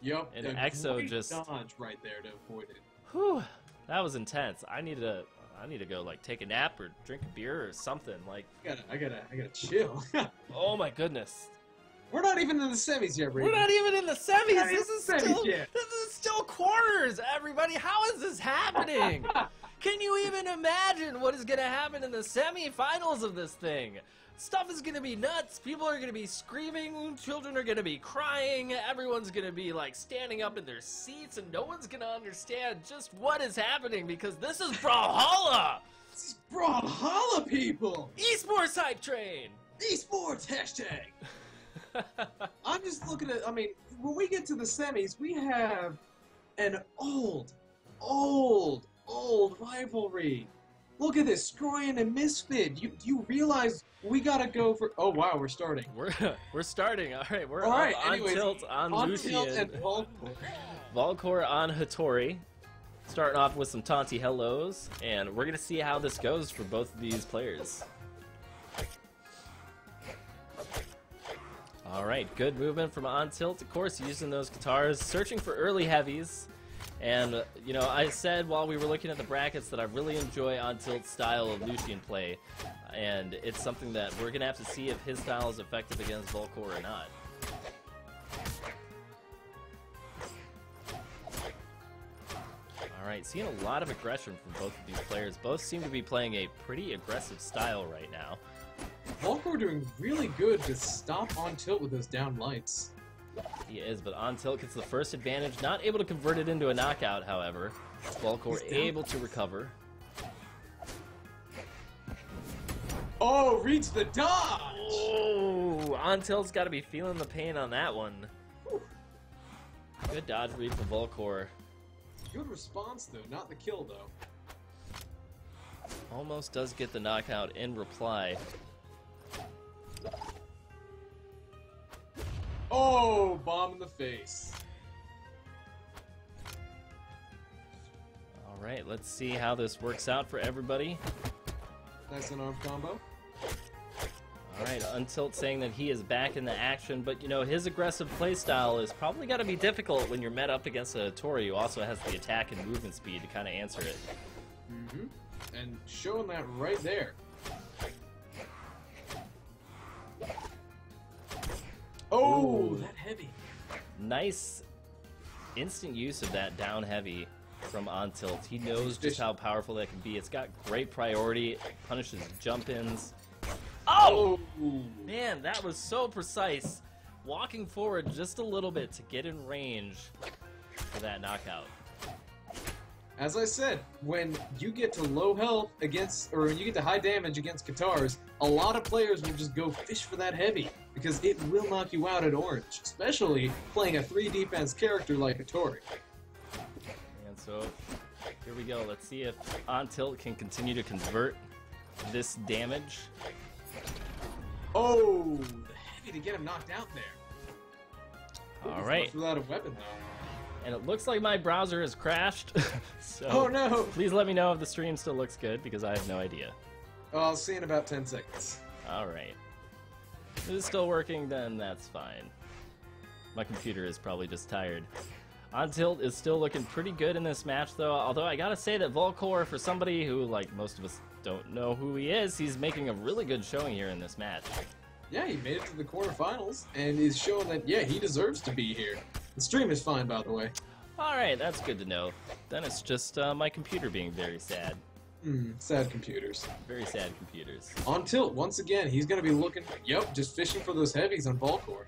Yep. And Exo great just dodge right there to avoid it. Whew, that was intense. I need to go like take a nap or drink a beer or something. Like I gotta chill. Oh my goodness. We're not even in the semis yet, Brady. We're not even in the semis. This is still quarters, everybody. How is this happening? Can you even imagine what is going to happen in the semifinals of this thing? Stuff is going to be nuts. People are going to be screaming. Children are going to be crying. Everyone's going to be like standing up in their seats, and no one's going to understand just what is happening because this is Brawlhalla. These Brawlhalla people! Esports hype train! Esports hashtag! I'm just looking at, I mean, when we get to the semis, we have an old rivalry. Look at this, Skroyan and MiSfit. Do you realize we gotta go for? Oh wow, we're starting. We're starting. All right, we're anyways, on tilt on Lucien. Tilt and Volcor. Volcor on Hattori. Starting off with some taunty hellos, and we're gonna see how this goes for both of these players. All right, good movement from OnTilt, of course, using those guitars, searching for early heavies. And, you know, I said while we were looking at the brackets that I really enjoy OnTilt's style of Lucien play. And it's something that we're going to have to see if his style is effective against Volcor or not. Alright, seeing a lot of aggression from both of these players. Both seem to be playing a pretty aggressive style right now. Volcor doing really good to stop OnTilt with those down lights. He is, but OnTilt gets the first advantage. Not able to convert it into a knockout, however. Volcor able to recover. Oh, reach the dodge! Oh, OnTilt's got to be feeling the pain on that one. Good dodge read from Volcor. Good response, though. Not the kill, though. Almost does get the knockout in reply. Oh, bomb in the face. All right, let's see how this works out for everybody. Nice unarmed combo. All right, OnTilt saying that he is back in the action, but you know, his aggressive playstyle is probably got to be difficult when you're met up against a Hattori who also has the attack and movement speed to kind of answer it. Mm-hmm. And showing that right there. Oh, ooh, that heavy. Nice instant use of that down heavy from OnTilt. He knows just how powerful that can be. It's got great priority, punishes jump-ins. Oh! Man, that was so precise. Walking forward just a little bit to get in range for that knockout. As I said, when you get to low health against, or when you get to high damage against guitars, a lot of players will just go fish for that heavy, because it will knock you out at orange, especially playing a 3 defense character like Hattori. And so, here we go. Let's see if OnTilt can continue to convert this damage. Oh, the heavy to get him knocked out there. All right. Without a weapon, though. And it looks like my browser has crashed. So oh no! Please let me know if the stream still looks good, because I have no idea. Oh, I'll see in about 10 seconds. Alright. If it's still working, then that's fine. My computer is probably just tired. OnTilt is still looking pretty good in this match, though, although I gotta say that Volcor, for somebody who, like, most of us don't know who he is, he's making a really good showing here in this match. Yeah, he made it to the quarterfinals, and is showing that, yeah, he deserves to be here. The stream is fine, by the way. Alright, that's good to know. Then it's just my computer being very sad. Sad computers. Very sad computers. OnTilt, once again, he's going to be looking, just fishing for those heavies on Volcor.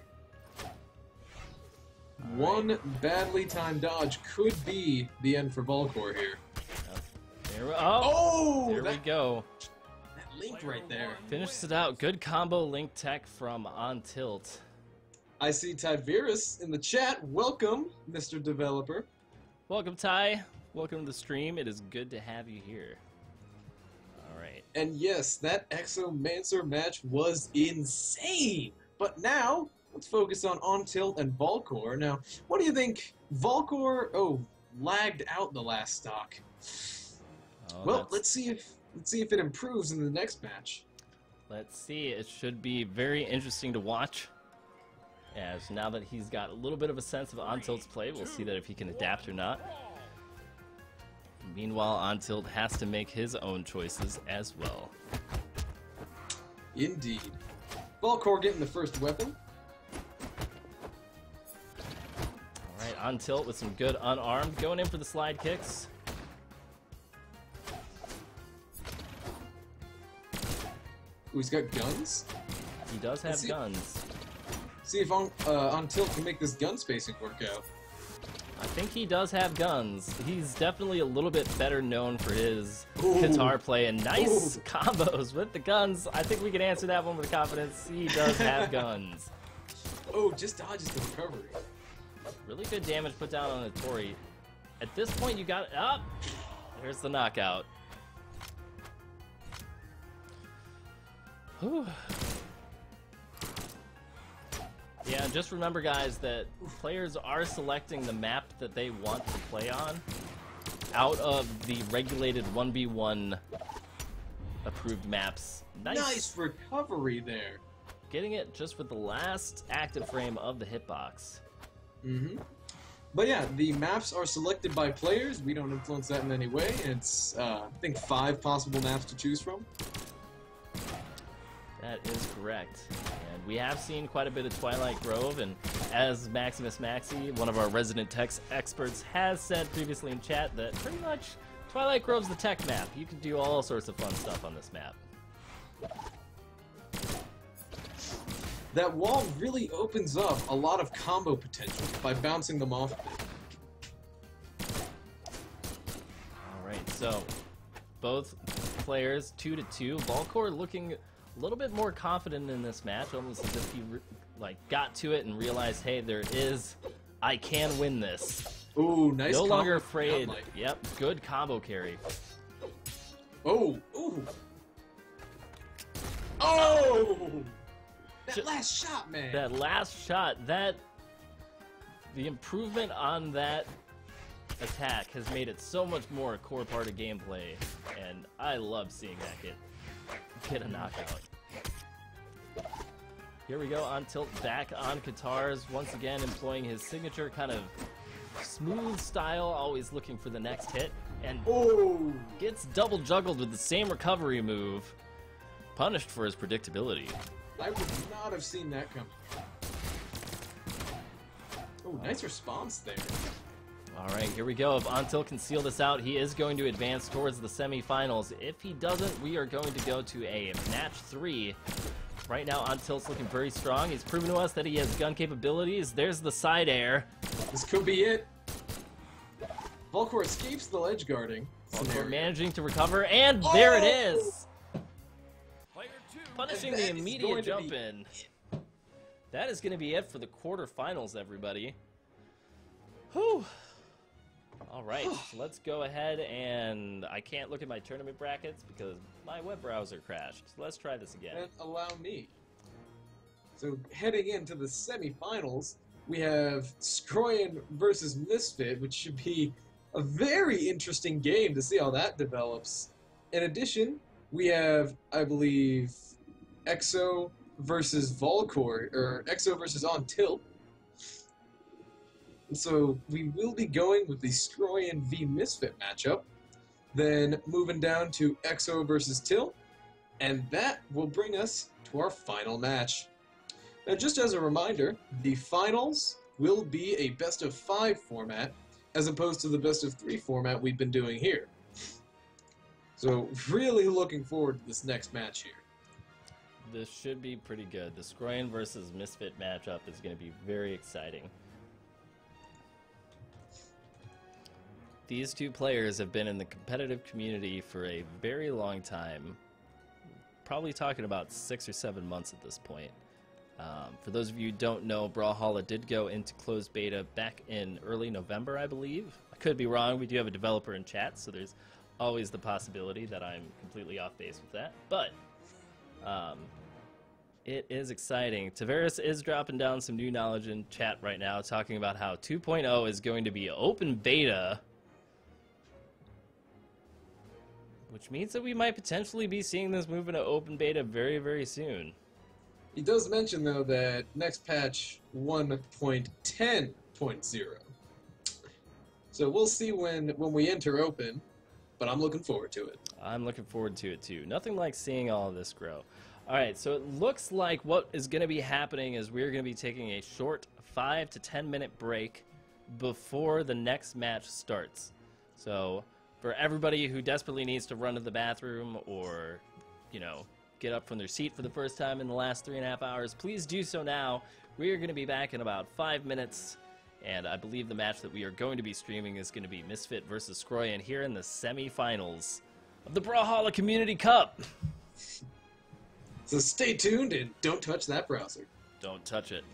One badly timed dodge could be the end for Volcor here. There we go. That link right there. Finishes it out. Good combo link tech from OnTilt. I see Tyvirus in the chat. Welcome, Mr. Developer. Welcome, Ty. Welcome to the stream. It is good to have you here. All right. And yes, that Exo Manswer match was insane. But now, let's focus on OnTilt and Volcor. Now, what do you think? Volcor, lagged out the last stock. Well, let's see if it improves in the next match. Let's see. It should be very interesting to watch. As now that he's got a little bit of a sense of OnTilt's play, we'll see that if he can adapt or not. Meanwhile, OnTilt has to make his own choices as well. Indeed. Volcor getting the first weapon. Alright, OnTilt with some good unarmed, going in for the slide kicks. Ooh, he's got guns? He does have guns. See if OnTilt can make this gun spacing work out. I think he does have guns. He's definitely a little bit better known for his Ooh. guitar play and nice combos with the guns. I think we can answer that one with confidence. He does have guns. Oh, just dodges the recovery. Really good damage put down on Hattori. At this point, you got it up. Here's the knockout. Whew. Yeah, just remember, guys, that players are selecting the map that they want to play on out of the regulated 1v1 approved maps. Nice recovery there. Getting it just with the last active frame of the hitbox. Mm-hmm. But yeah, the maps are selected by players. We don't influence that in any way. It's, I think, 5 possible maps to choose from. That is correct. And we have seen quite a bit of Twilight Grove, and as Maximus Maxi, one of our resident tech experts, has said previously in chat, that pretty much Twilight Grove's the tech map. You can do all sorts of fun stuff on this map. That wall really opens up a lot of combo potential by bouncing them off of it. Alright, so both players 2-2. Volcor looking a little bit more confident in this match, almost as if he got to it and realized, hey, I can win this. Ooh, nice. No longer afraid. Yep, good combo carry. Oh, ooh. Oh! That last shot, man. That last shot, the improvement on that attack has made it so much more a core part of gameplay, and I love seeing that get a knockout. Here we go, OnTilt back on guitars, once again employing his signature kind of smooth style, always looking for the next hit, and gets double juggled with the same recovery move, punished for his predictability. I would not have seen that coming. Oh, nice response there. Alright, here we go. If OnTilt can seal this out, he is going to advance towards the semifinals. If he doesn't, we are going to go to a match 3. Right now, OnTilt's looking very strong. He's proven to us that he has gun capabilities. There's the side air. This could be it. Volcor escapes the ledge guarding. Volcor managing to recover, and there it is! Punishing the immediate jump in. That is going to be it for the quarterfinals, everybody. Whew. Alright, so let's go ahead, and I can't look at my tournament brackets because my web browser crashed. So let's try this again. And allow me. So heading into the semifinals, we have Skroyan versus MiSfit, which should be a very interesting game to see how that develops. In addition, we have, I believe, EXO versus Volcor, or EXO versus OnTilt. So we will be going with the Skroyan v MiSfit matchup, then moving down to EXO versus Tilt, and that will bring us to our final match. Now, just as a reminder, the finals will be a best-of-5 format, as opposed to the best-of-3 format we've been doing here. So, really looking forward to this next match here. This should be pretty good. The Skroyan versus MiSfit matchup is going to be very exciting. These two players have been in the competitive community for a very long time. Probably talking about 6 or 7 months at this point. For those of you who don't know, Brawlhalla did go into closed beta back in early November, I believe. I could be wrong. We do have a developer in chat, so there's always the possibility that I'm completely off base with that. But it is exciting. Tavares is dropping down some new knowledge in chat right now, talking about how 2.0 is going to be open beta, which means that we might potentially be seeing this move into open beta very, very soon. He does mention, though, that next patch 1.10.0. So we'll see when we enter open, but I'm looking forward to it. I'm looking forward to it, too. Nothing like seeing all of this grow. All right, so it looks like what is going to be happening is we're going to be taking a short 5 to 10 minute break before the next match starts. So for everybody who desperately needs to run to the bathroom or, you know, get up from their seat for the first time in the last 3.5 hours, please do so now. We are going to be back in about 5 minutes, And I believe the match that we are going to be streaming is going to be MiSfit versus Skroyan here in the semifinals of the Brawlhalla Community Cup. So stay tuned and don't touch that browser. Don't touch it.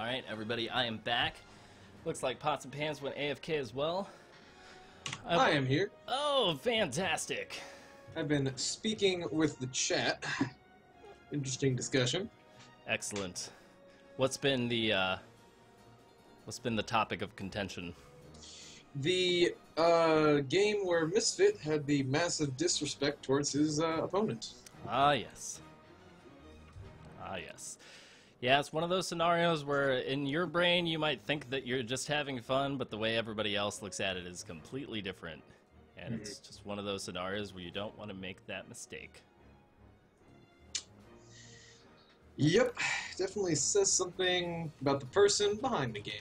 Alright, everybody, I am back. Looks like Pots and Pans went AFK as well. I am here. Oh, fantastic. I've been speaking with the chat. Interesting discussion. Excellent. What's been the topic of contention? The game where MiSfit had the massive disrespect towards his opponent. Ah, yes. Ah, yes. Yeah, it's one of those scenarios where in your brain you might think that you're just having fun, but the way everybody else looks at it is completely different. And it's just one of those scenarios where you don't want to make that mistake. Yep, definitely says something about the person behind the game.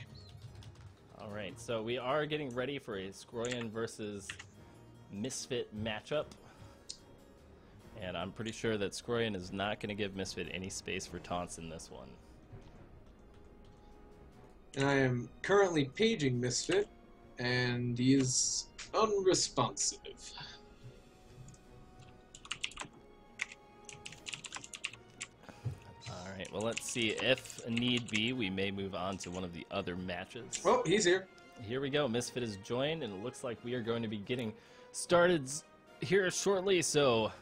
Alright, so we are getting ready for a Skroyan versus MiSfit matchup. And I'm pretty sure that Skroyan is not going to give MiSfit any space for taunts in this one. And I am currently paging MiSfit, and he is unresponsive. Alright, well let's see. If need be, we may move on to one of the other matches. Oh, he's here. Here we go. MiSfit is joined, and it looks like we are going to be getting started here shortly, so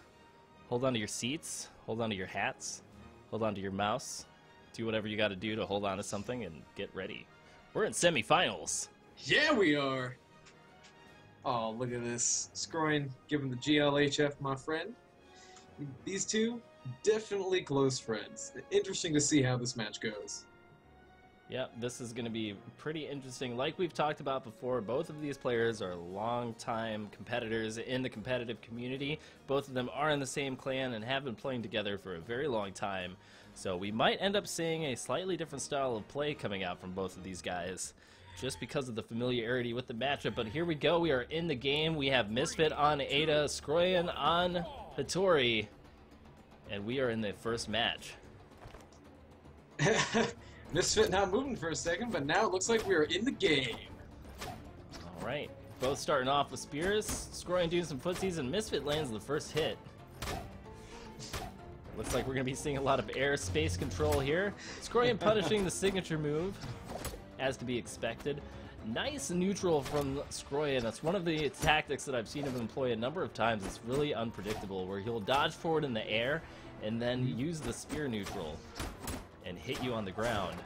hold on to your seats, hold on to your hats, hold on to your mouse, do whatever you got to do to hold on to something, and get ready. We're in semifinals. Yeah, we are. Oh, look at this. Skroyan giving the GLHF, my friend. These two, definitely close friends. Interesting to see how this match goes. Yeah, this is going to be pretty interesting. Like we've talked about before, both of these players are long-time competitors in the competitive community. Both of them are in the same clan and have been playing together for a very long time. So we might end up seeing a slightly different style of play coming out from both of these guys, just because of the familiarity with the matchup. But here we go. We are in the game. We have MiSfit on Ada, Skroyan on Hattori, and we are in the first match. MiSfit not moving for a second, but now it looks like we are in the game. Alright, both starting off with spears, Skroyan doing some footsies, and MiSfit lands the first hit. Looks like we're going to be seeing a lot of airspace control here. Skroyan punishing the signature move, as to be expected. Nice neutral from Skroyan. That's one of the tactics that I've seen him employ a number of times. It's really unpredictable, where he'll dodge forward in the air, and then use the spear neutral and hit you on the ground.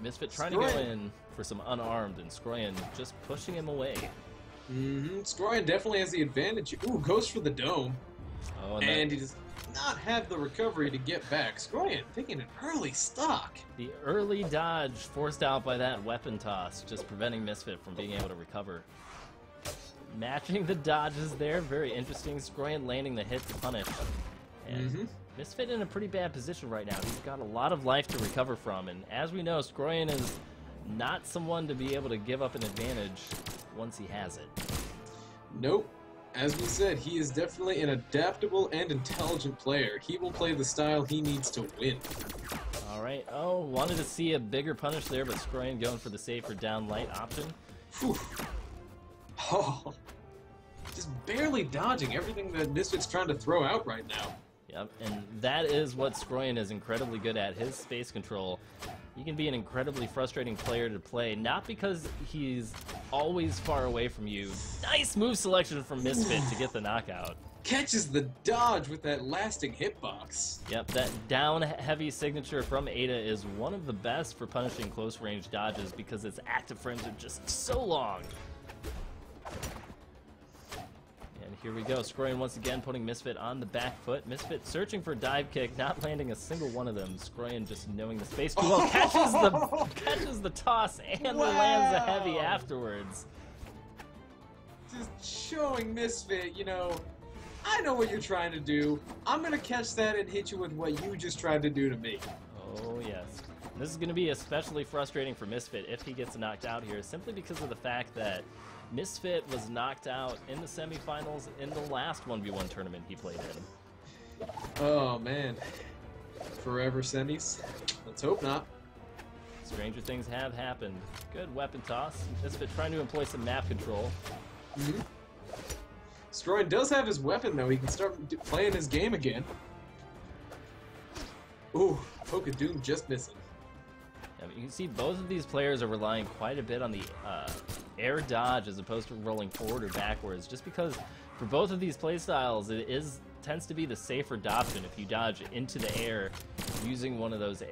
MiSfit trying to go in for some unarmed, and Skroyan just pushing him away. Skroyan definitely has the advantage. Ooh, goes for the dome. Oh, and he does not have the recovery to get back. Skroyan taking an early stock. The early dodge forced out by that weapon toss, just preventing MiSfit from being able to recover. Matching the dodges there, very interesting. Skroyan landing the hit to punish. And MiSfit in a pretty bad position right now. He's got a lot of life to recover from, and as we know, Skroyan is not someone to be able to give up an advantage once he has it. Nope. As we said, he is definitely an adaptable and intelligent player. He will play the style he needs to win. Alright, oh, wanted to see a bigger punish there, but Skroyan going for the safer down light option. Whew. Oh, just barely dodging everything that MiSfit's trying to throw out right now. Yep, and that is what Skroyan is incredibly good at, his space control. He can be an incredibly frustrating player to play, not because he's always far away from you. Nice move selection from MiSfit to get the knockout. Catches the dodge with that lasting hitbox. Yep, that down heavy signature from Ada is one of the best for punishing close range dodges because its active frames are just so long. And here we go, Skroyan once again putting MiSfit on the back foot. MiSfit searching for dive kick, not landing a single one of them. Skroyan just knowing the space too well, catches the toss and lands a heavy afterwards. Just showing MiSfit, you know, I know what you're trying to do. I'm gonna catch that and hit you with what you just tried to do to me. Oh yes. This is going to be especially frustrating for MiSfit if he gets knocked out here, simply because of the fact that MiSfit was knocked out in the semifinals in the last 1v1 tournament he played in. Oh man. Forever semis? Let's hope not. Stranger things have happened. Good weapon toss. MiSfit trying to employ some map control. Skroyan does have his weapon though, he can start playing his game again. Ooh, Poke of Doom just missing. You can see both of these players are relying quite a bit on the air dodge as opposed to rolling forward or backwards, just because for both of these playstyles it tends to be the safer option if you dodge into the air using one of those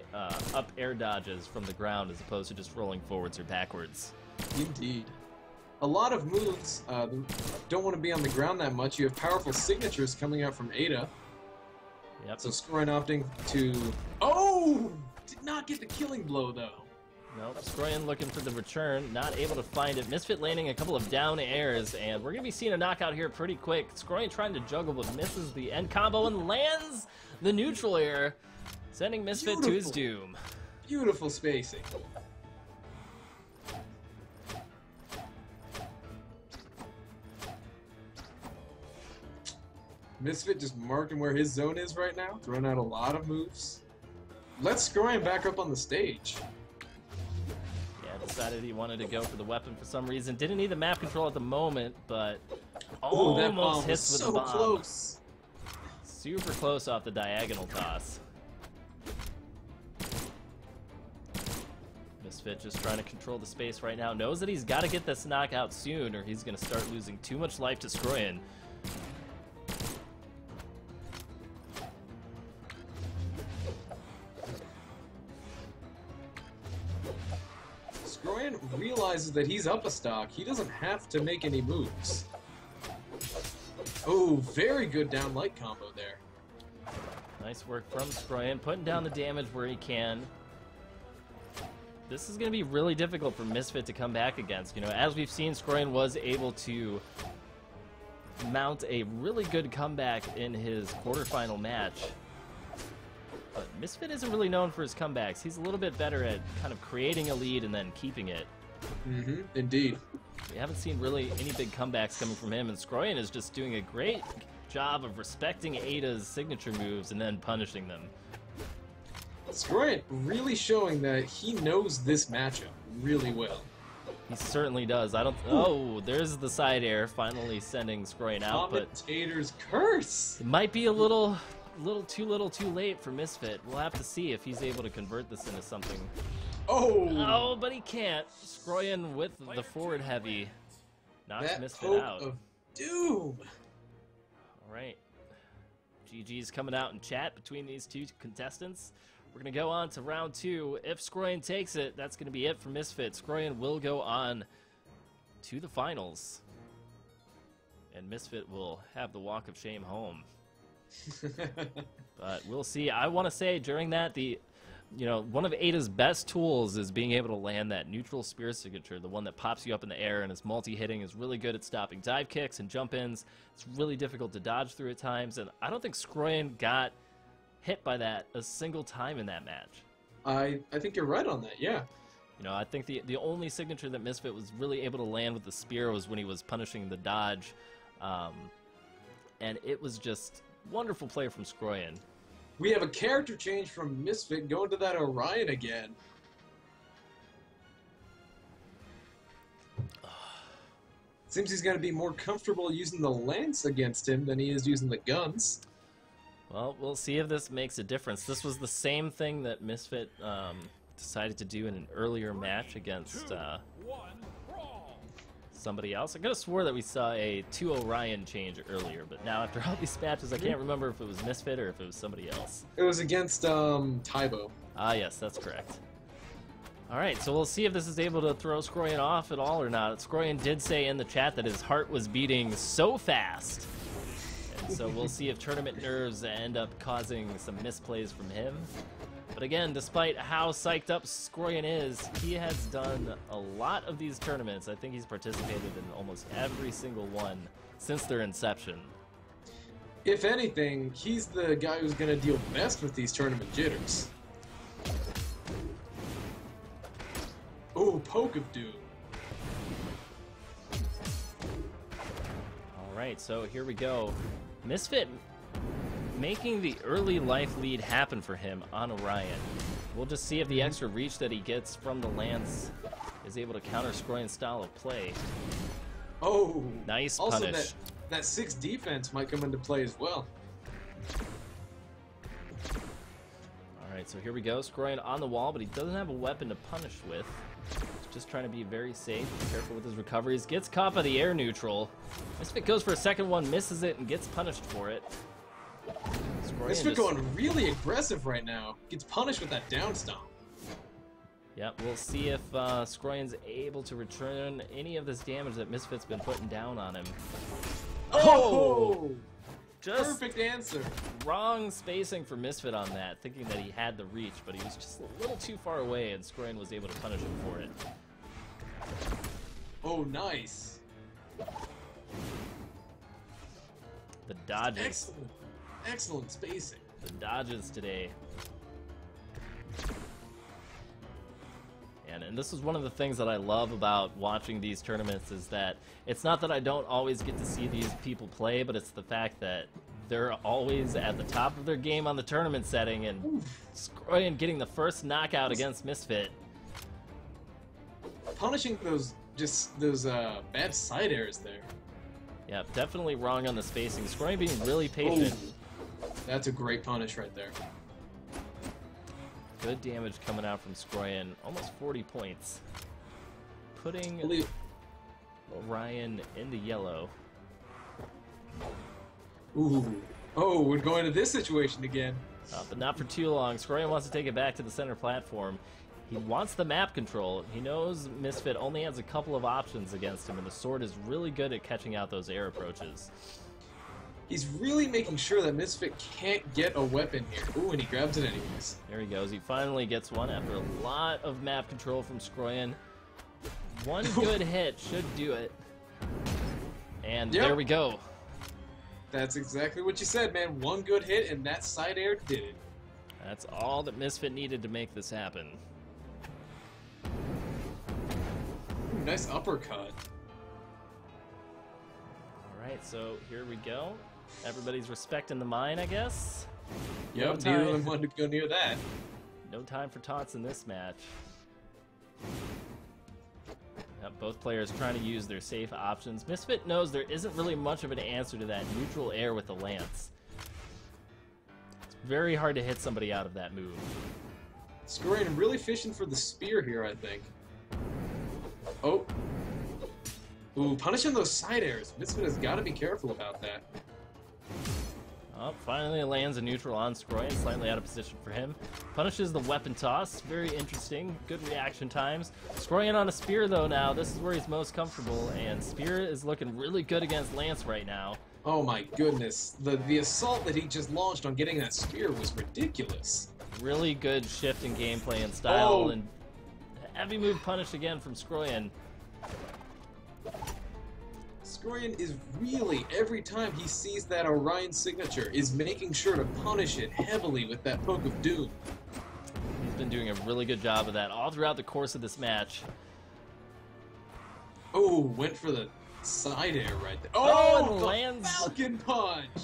up air dodges from the ground as opposed to just rolling forwards or backwards. Indeed. A lot of moves don't want to be on the ground that much. You have powerful signatures coming out from Ada. Yep. So Skroyan opting to... Oh! Did not get the killing blow, though. Nope, Skroyan looking for the return, not able to find it. MiSfit landing a couple of down airs, and we're going to be seeing a knockout here pretty quick. Skroyan trying to juggle, but misses the end combo and lands the neutral air, sending MiSfit to his doom. Beautiful spacing. MiSfit just marking where his zone is right now, throwing out a lot of moves. Let's Skroyan back up on the stage. Yeah, decided he wanted to go for the weapon for some reason. Didn't need the map control at the moment, but almost hits with the bomb. So close. Super close off the diagonal toss. MiSfit just trying to control the space right now. Knows that he's got to get this knockout soon or he's going to start losing too much life to Skroyan. Skroyan realizes that he's up a stock. He doesn't have to make any moves. Oh, very good down light combo there. Nice work from Skroyan, putting down the damage where he can. This is going to be really difficult for MiSfit to come back against. You know, as we've seen, Skroyan was able to mount a really good comeback in his quarterfinal match. But MiSfit isn't really known for his comebacks. He's a little bit better at kind of creating a lead and then keeping it. Mm-hmm, indeed. We haven't seen really any big comebacks coming from him, and Skroyan is just doing a great job of respecting Ada's signature moves and then punishing them. Skroyan really showing that he knows this matchup really well. He certainly does. I don't... Oh, there's the side air, finally sending Skroyan out, but... Commentator's curse! It might be a little too late for MiSfit. We'll have to see if he's able to convert this into something. Oh, but he can't. Skroyan with the forward heavy knocks MiSfit out. Of doom. All right. GG's coming out in chat between these two contestants. We're going to go on to round 2. If Skroyan takes it, that's going to be it for MiSfit. Skroyan will go on to the finals. And MiSfit will have the walk of shame home. But we'll see. I want to say during that, one of Ada's best tools is being able to land that neutral spear signature, the one that pops you up in the air and is multi-hitting, is really good at stopping dive kicks and jump-ins. It's really difficult to dodge through at times, and I don't think Skroyan got hit by that a single time in that match. I think you're right on that, yeah. You know, I think the only signature that MiSfit was really able to land with the spear was when he was punishing the dodge, and it was just wonderful play from Skroyan. We have a character change from MiSfit going to that Orion again. Seems he's going to be more comfortable using the lance against him than he is using the guns. Well, we'll see if this makes a difference. This was the same thing that MiSfit decided to do in an earlier match against somebody else. I could have swore that we saw a 2 Orion change earlier, but now after all these matches, I can't remember if it was MiSfit or if it was somebody else. It was against Tybo. Ah, yes, that's correct. All right, so we'll see if this is able to throw Skroyan off at all or not. Skroyan did say in the chat that his heart was beating so fast. And so we'll see if tournament nerves end up causing some misplays from him. But again, despite how psyched up Skroyan is, he has done a lot of these tournaments. I think he's participated in almost every single one since their inception. If anything, he's the guy who's going to deal best with these tournament jitters. Oh, Poke of Doom. Alright, so here we go. MiSfit making the early life lead happen for him on Orion. We'll just see if the extra reach that he gets from the lance is able to counter Skroyan's style of play. Oh, nice also punish. that 6 defense might come into play as well. Alright, so here we go. Skroyan on the wall, but he doesn't have a weapon to punish with. He's just trying to be very safe, careful with his recoveries. Gets caught by the air neutral. MiSfit goes for a second one, misses it, and gets punished for it. MiSfit going really aggressive right now. Gets punished with that down stomp. Yep, we'll see if Skroyan's able to return any of this damage that MiSfit's been putting down on him. Oh! Just perfect answer. Wrong spacing for MiSfit on that, thinking that he had the reach, but he was just a little too far away, and Skroyan was able to punish him for it. Oh, nice. The dodges. Excellent. Excellent spacing. The dodges today. And this is one of the things that I love about watching these tournaments, is that it's not that I don't always get to see these people play, but it's the fact that they're always at the top of their game on the tournament setting, and Skroyan getting the first knockout against MiSfit. Punishing those bad side airs there. Yeah, definitely wrong on the spacing. Skroyan being really patient. Oh, that's a great punish right there. Good damage coming out from Skroyan. Almost 40 points. Putting Orion into yellow. Ooh. Oh, we're going to this situation again. But not for too long. Skroyan wants to take it back to the center platform. He wants the map control. He knows MiSfit only has a couple of options against him, and the sword is really good at catching out those air approaches. He's really making sure that MiSfit can't get a weapon here. Ooh, and he grabs it anyways. There he goes. He finally gets one after a lot of map control from Skroyan. One good hit should do it. And there we go. That's exactly what you said, man. One good hit, and that side air did it. That's all that MiSfit needed to make this happen. Ooh, nice uppercut. Alright, so here we go. Everybody's respecting the mine, I guess. Yep, neither of them wanted to go near that. No time for taunts in this match. Yep, both players trying to use their safe options. MiSfit knows there isn't really much of an answer to that neutral air with the lance. It's very hard to hit somebody out of that move. Skroyan really fishing for the spear here, I think. Oh. Ooh, punishing those side airs. MiSfit has got to be careful about that. Oh, finally lands a neutral on Skroyan, slightly out of position for him. Punishes the weapon toss, very interesting, good reaction times. Skroyan on a spear though now, this is where he's most comfortable, and spear is looking really good against Lance right now. Oh my goodness, the assault that he just launched on getting that spear was ridiculous. Really good shift in gameplay and style, and heavy move punish again from Skroyan. Skroyan is really, every time he sees that Orion signature, is making sure to punish it heavily with that poke of doom. He's been doing a really good job of that all throughout the course of this match. Oh, went for the side air right there. Oh, and the lands Falcon Punch!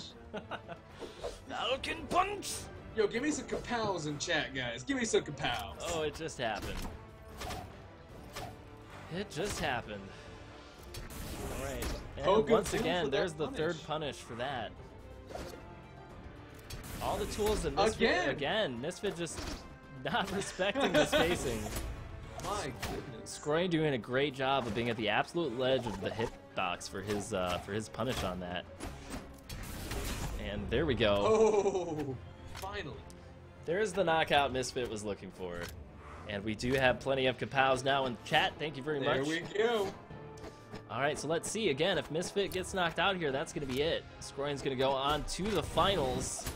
Falcon Punch! Yo, give me some kapows in chat, guys. Give me some kapows. Oh, it just happened. It just happened. Alright, and once again, there's the third punish for that. All the tools that MiSfit, again, MiSfit just not respecting the spacing. My goodness. Skroyan doing a great job of being at the absolute ledge of the hitbox for his punish on that. And there we go. Oh, finally. There's the knockout MiSfit was looking for. And we do have plenty of kapows now in chat. Thank you very much. There we go. Alright, so let's see. Again, if MiSfit gets knocked out here, that's going to be it. Skroyan's going to go on to the finals.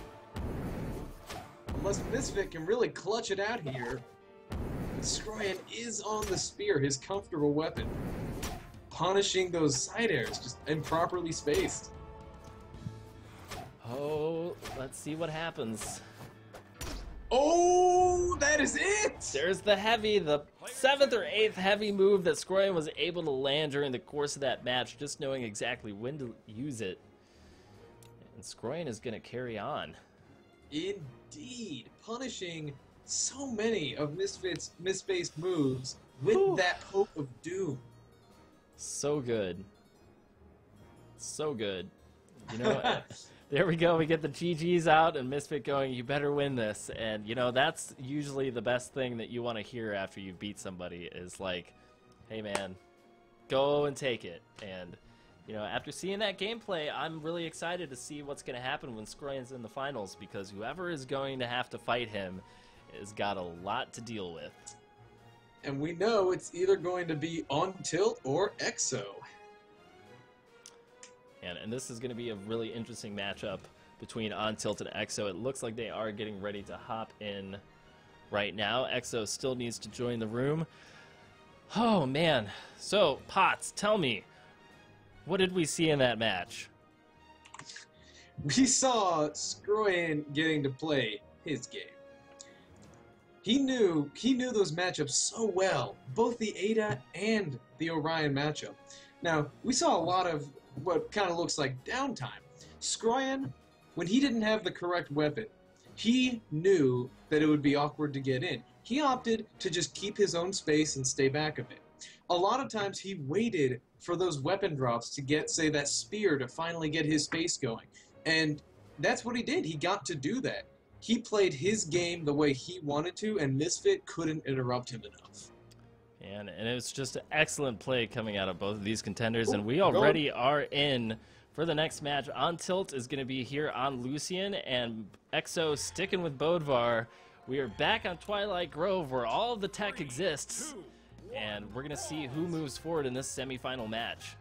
Unless MiSfit can really clutch it out here. Skroyan is on the spear, his comfortable weapon. Punishing those side airs, just improperly spaced. Oh, let's see what happens. Oh, that is it! There's the heavy, the 7th or 8th heavy move that Skroyan was able to land during the course of that match, just knowing exactly when to use it. And Skroyan is going to carry on. Indeed, punishing so many of MiSfit's misspaced moves with that poke of doom. So good. So good. You know, There we go. We get the GGs out and MiSfit going, you better win this. And, you know, that's usually the best thing that you want to hear after you beat somebody is like, hey, man, go and take it. And, you know, after seeing that gameplay, I'm really excited to see what's going to happen when Skroyan's in the finals because whoever is going to have to fight him has got a lot to deal with. And we know it's either going to be OnTilt or EXO. And this is going to be a really interesting matchup between OnTilt and EXO. It looks like they are getting ready to hop in right now. EXO still needs to join the room. Oh, man. So, Potts, tell me, what did we see in that match? We saw Skroyan getting to play his game. He knew those matchups so well, both the Ada and the Orion matchup. Now, we saw a lot of what kind of looks like downtime. Skroyan, when he didn't have the correct weapon, he knew that it would be awkward to get in. He opted to just keep his own space and stay back a bit. A lot of times he waited for those weapon drops to get, say, that spear to finally get his space going. And that's what he did. He got to do that. He played his game the way he wanted to, and MiSfit couldn't interrupt him enough. And it was just an excellent play coming out of both of these contenders, and we already are in for the next match. OnTilt is going to be here on Lucien, and EXO sticking with Bödvar. We are back on Twilight Grove where all of the tech exists, and we're going to see who moves forward in this semifinal match.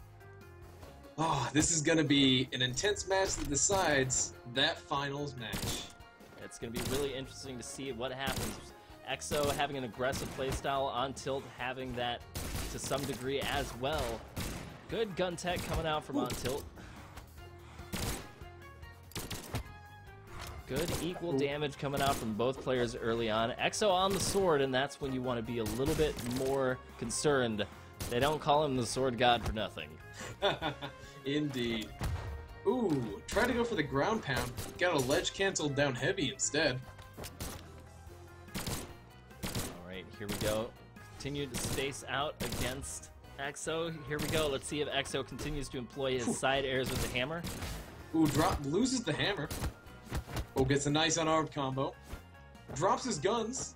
Oh, this is going to be an intense match that decides that finals match. It's going to be really interesting to see what happens. EXO having an aggressive playstyle, OnTilt having that to some degree as well. Good gun tech coming out from OnTilt. Good equal damage coming out from both players early on. EXO on the sword, and that's when you want to be a little bit more concerned. They don't call him the sword god for nothing. Indeed. Ooh, tried to go for the ground pound. Got a ledge canceled down heavy instead. Alright, here we go. Continue to space out against EXO. Here we go. Let's see if EXO continues to employ his side airs with the hammer. Ooh, loses the hammer. Oh, gets a nice unarmed combo. Drops his guns.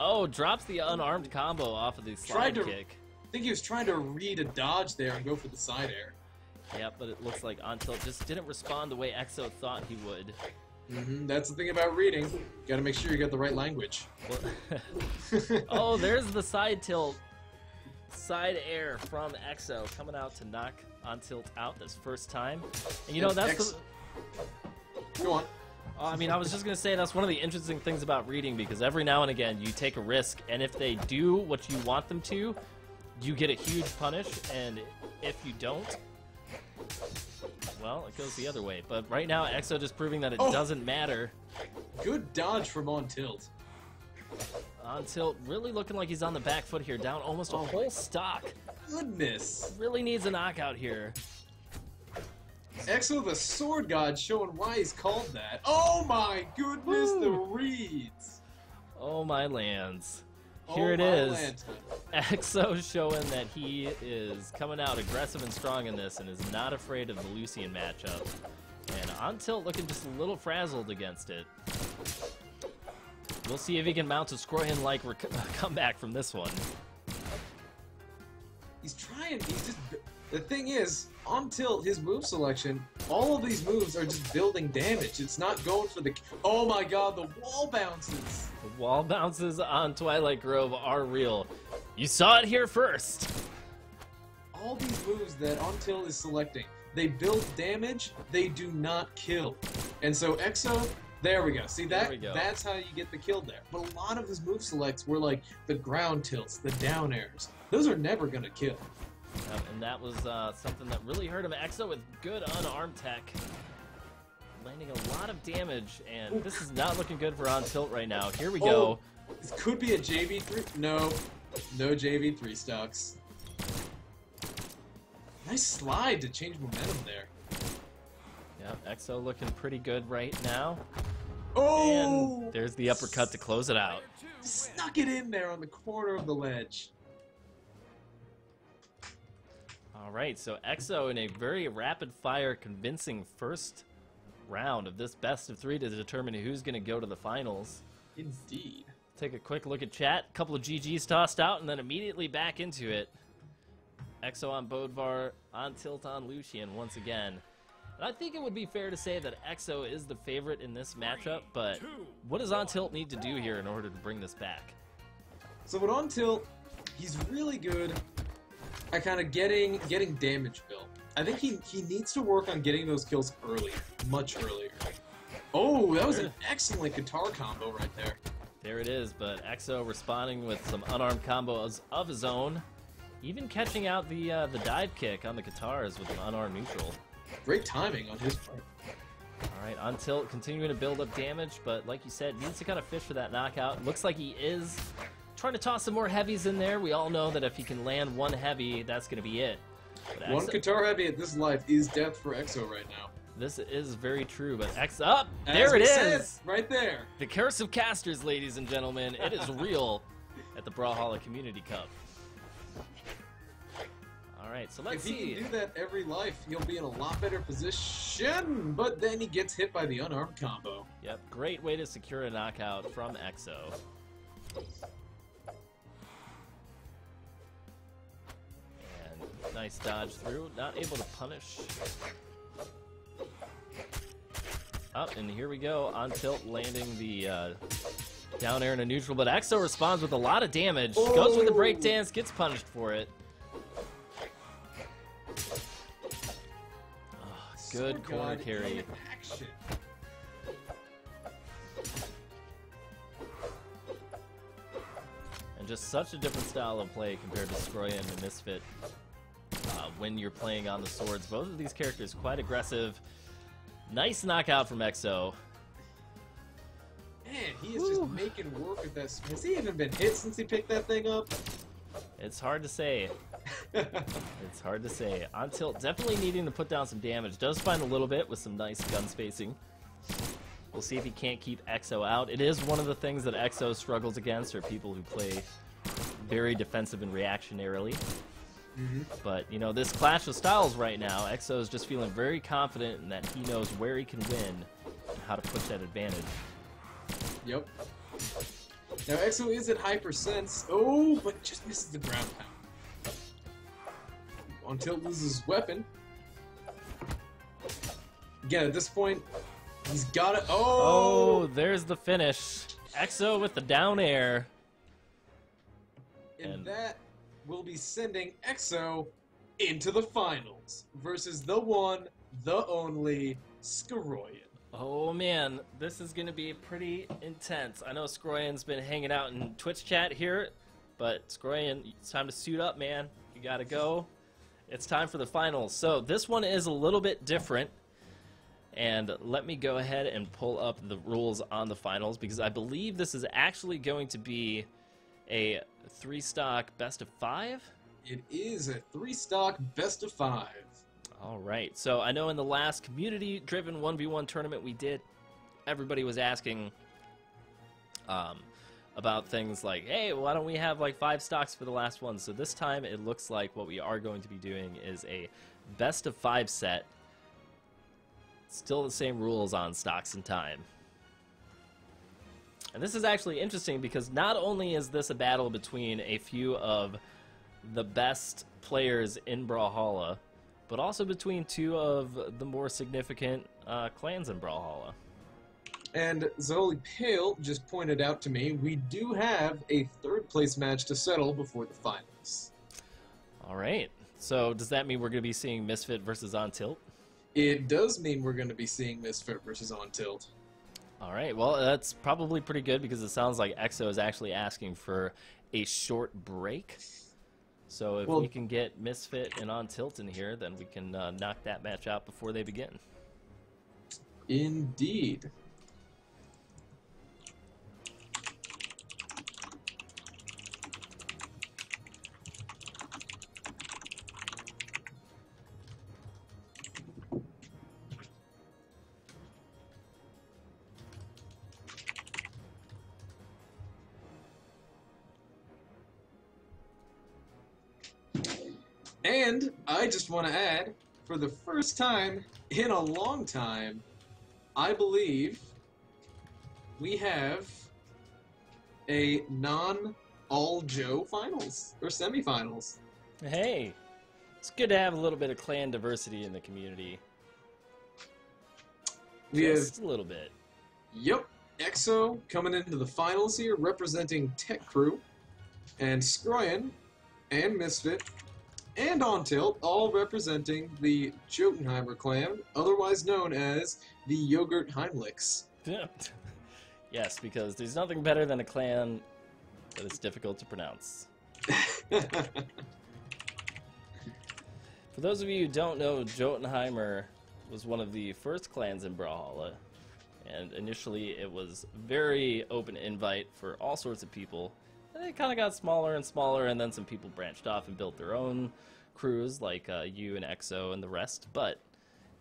Oh, drops the unarmed combo off of the slide kick. I think he was trying to read a dodge there and go for the side air. Yeah, but it looks like OnTilt just didn't respond the way EXO thought he would. That's the thing about reading. Gotta make sure you get the right language. Oh, there's the side tilt. Side air from EXO coming out to knock OnTilt out this first time. And you know, that's Go on. I mean, I was just going to say that's one of the interesting things about reading, because every now and again you take a risk, and if they do what you want them to, you get a huge punish, and if you don't, well, it goes the other way. But right now, EXO just proving that it doesn't matter. Good dodge from OnTilt. OnTilt really looking like he's on the back foot here, down almost a whole stock. Goodness. Really needs a knockout here. EXO the sword god showing why he's called that. Oh my goodness, the reads. Oh my lands. Here it is. EXO showing that he is coming out aggressive and strong in this and is not afraid of the Lucien matchup. And OnTilt looking just a little frazzled against it. We'll see if he can mount a Skroyan-like comeback from this one. He's trying. The thing is, OnTilt, his move selection, all of these moves are just building damage. It's not going for the... Oh my god, the wall bounces! The wall bounces on Twilight Grove are real. You saw it here first! All these moves that OnTilt is selecting, they build damage, they do not kill. And so EXO, there we go. See, that's how you get the kill there. But a lot of his move selects were like the ground tilts, the down airs. Those are never going to kill. And that was something that really hurt him. EXO with good unarmed tech. Landing a lot of damage, and this is not looking good for OnTilt right now. Here we go. This could be a JV3. No JV3 stocks. Nice slide to change momentum there. Yeah, EXO looking pretty good right now. Oh! And there's the uppercut to close it out. Snuck it in there on the corner of the ledge. All right, so EXO in a very rapid-fire, convincing first round of this best of 3 to determine who's going to go to the finals. Indeed. Take a quick look at chat. A couple of GGs tossed out, and then immediately back into it. EXO on Bödvar, OnTilt on Lucien once again. And I think it would be fair to say that EXO is the favorite in this matchup, but what does OnTilt need to do here in order to bring this back? So with OnTilt, he's really good at kind of getting damage built. I think he needs to work on getting those kills early, much earlier. Oh, that was an excellent guitar combo right there. There it is, but EXO responding with some unarmed combos of his own, even catching out the dive kick on the guitars with an unarmed neutral. Great timing on his part. All right, OnTilt continuing to build up damage, but like you said, needs to kind of fish for that knockout. Looks like he is trying to toss some more heavies in there. We all know that if he can land one heavy, that's going to be it. But one guitar heavy at this life is death for EXO right now. This is very true, but EXO up! There it is! Right there. The curse of casters, ladies and gentlemen. It is real at the Brawlhalla Community Cup. All right, so let's see. If he can do that every life, he'll be in a lot better position, but then he gets hit by the unarmed combo. Yep, great way to secure a knockout from EXO. And nice dodge through, not able to punish. Up, and here we go, OnTilt landing the down air in a neutral, but EXO responds with a lot of damage, goes with the breakdance, gets punished for it. Good corner carry. And just such a different style of play compared to Skroyan and MiSfit when you're playing on the swords. Both of these characters quite aggressive. Nice knockout from EXO. Man, he is just making work with that. Has he even been hit since he picked that thing up? It's hard to say. It's hard to say. OnTilt definitely needing to put down some damage. Does find a little bit with some nice gun spacing. We'll see if he can't keep EXO out. It is one of the things that EXO struggles against, are people who play very defensive and reactionarily. But, you know, this clash of styles right now, EXO is just feeling very confident in that he knows where he can win and how to push that advantage. Yep. Now, EXO is at high percents. Oh, but just misses the ground pound. OnTilt loses his weapon. Again, at this point, he's got it. Oh, there's the finish. EXO with the down air. And that will be sending EXO into the finals versus the one, the only, Skroyan. Oh man, this is going to be pretty intense. I know Skroyan's been hanging out in Twitch chat here, but Skroyan, it's time to suit up, man. You got to go. It's time for the finals. So this one is a little bit different, and let me go ahead and pull up the rules on the finals, because I believe this is actually going to be a 3-stock best of 5? It is a 3-stock best of 5. All right, so I know in the last community-driven 1v1 tournament we did, everybody was asking about things like, hey, why don't we have like 5 stocks for the last one? So this time it looks like what we are going to be doing is a best of 5 set. Still the same rules on stocks and time. And this is actually interesting because not only is this a battle between a few of the best players in Brawlhalla, but also between 2 of the more significant clans in Brawlhalla. And Zoli Pale just pointed out to me, we do have a 3rd place match to settle before the finals. All right. So does that mean we're going to be seeing MiSfit versus OnTilt? It does mean we're going to be seeing MiSfit versus OnTilt. All right. Well, that's probably pretty good because it sounds like EXO is actually asking for a short break. So if we can get MiSfit and OnTilt in here, then we can knock that match out before they begin. Indeed. And I just want to add, for the first time in a long time, I believe we have a non-all-Joe finals, or semifinals. Hey, it's good to have a little bit of clan diversity in the community. Just a little bit. Yep, EXO coming into the finals here, representing Tech Crew, and Skroyan, and MiSfit, and OnTilt, all representing the Jotunheimer clan, otherwise known as the Yogurt Heimlichs. Yes, because there's nothing better than a clan that is difficult to pronounce. For those of you who don't know, Jotunheimer was one of the first clans in Brawlhalla, and initially it was very open invite for all sorts of people. And it kind of got smaller and smaller, and then some people branched off and built their own crews, like you and EXO and the rest. But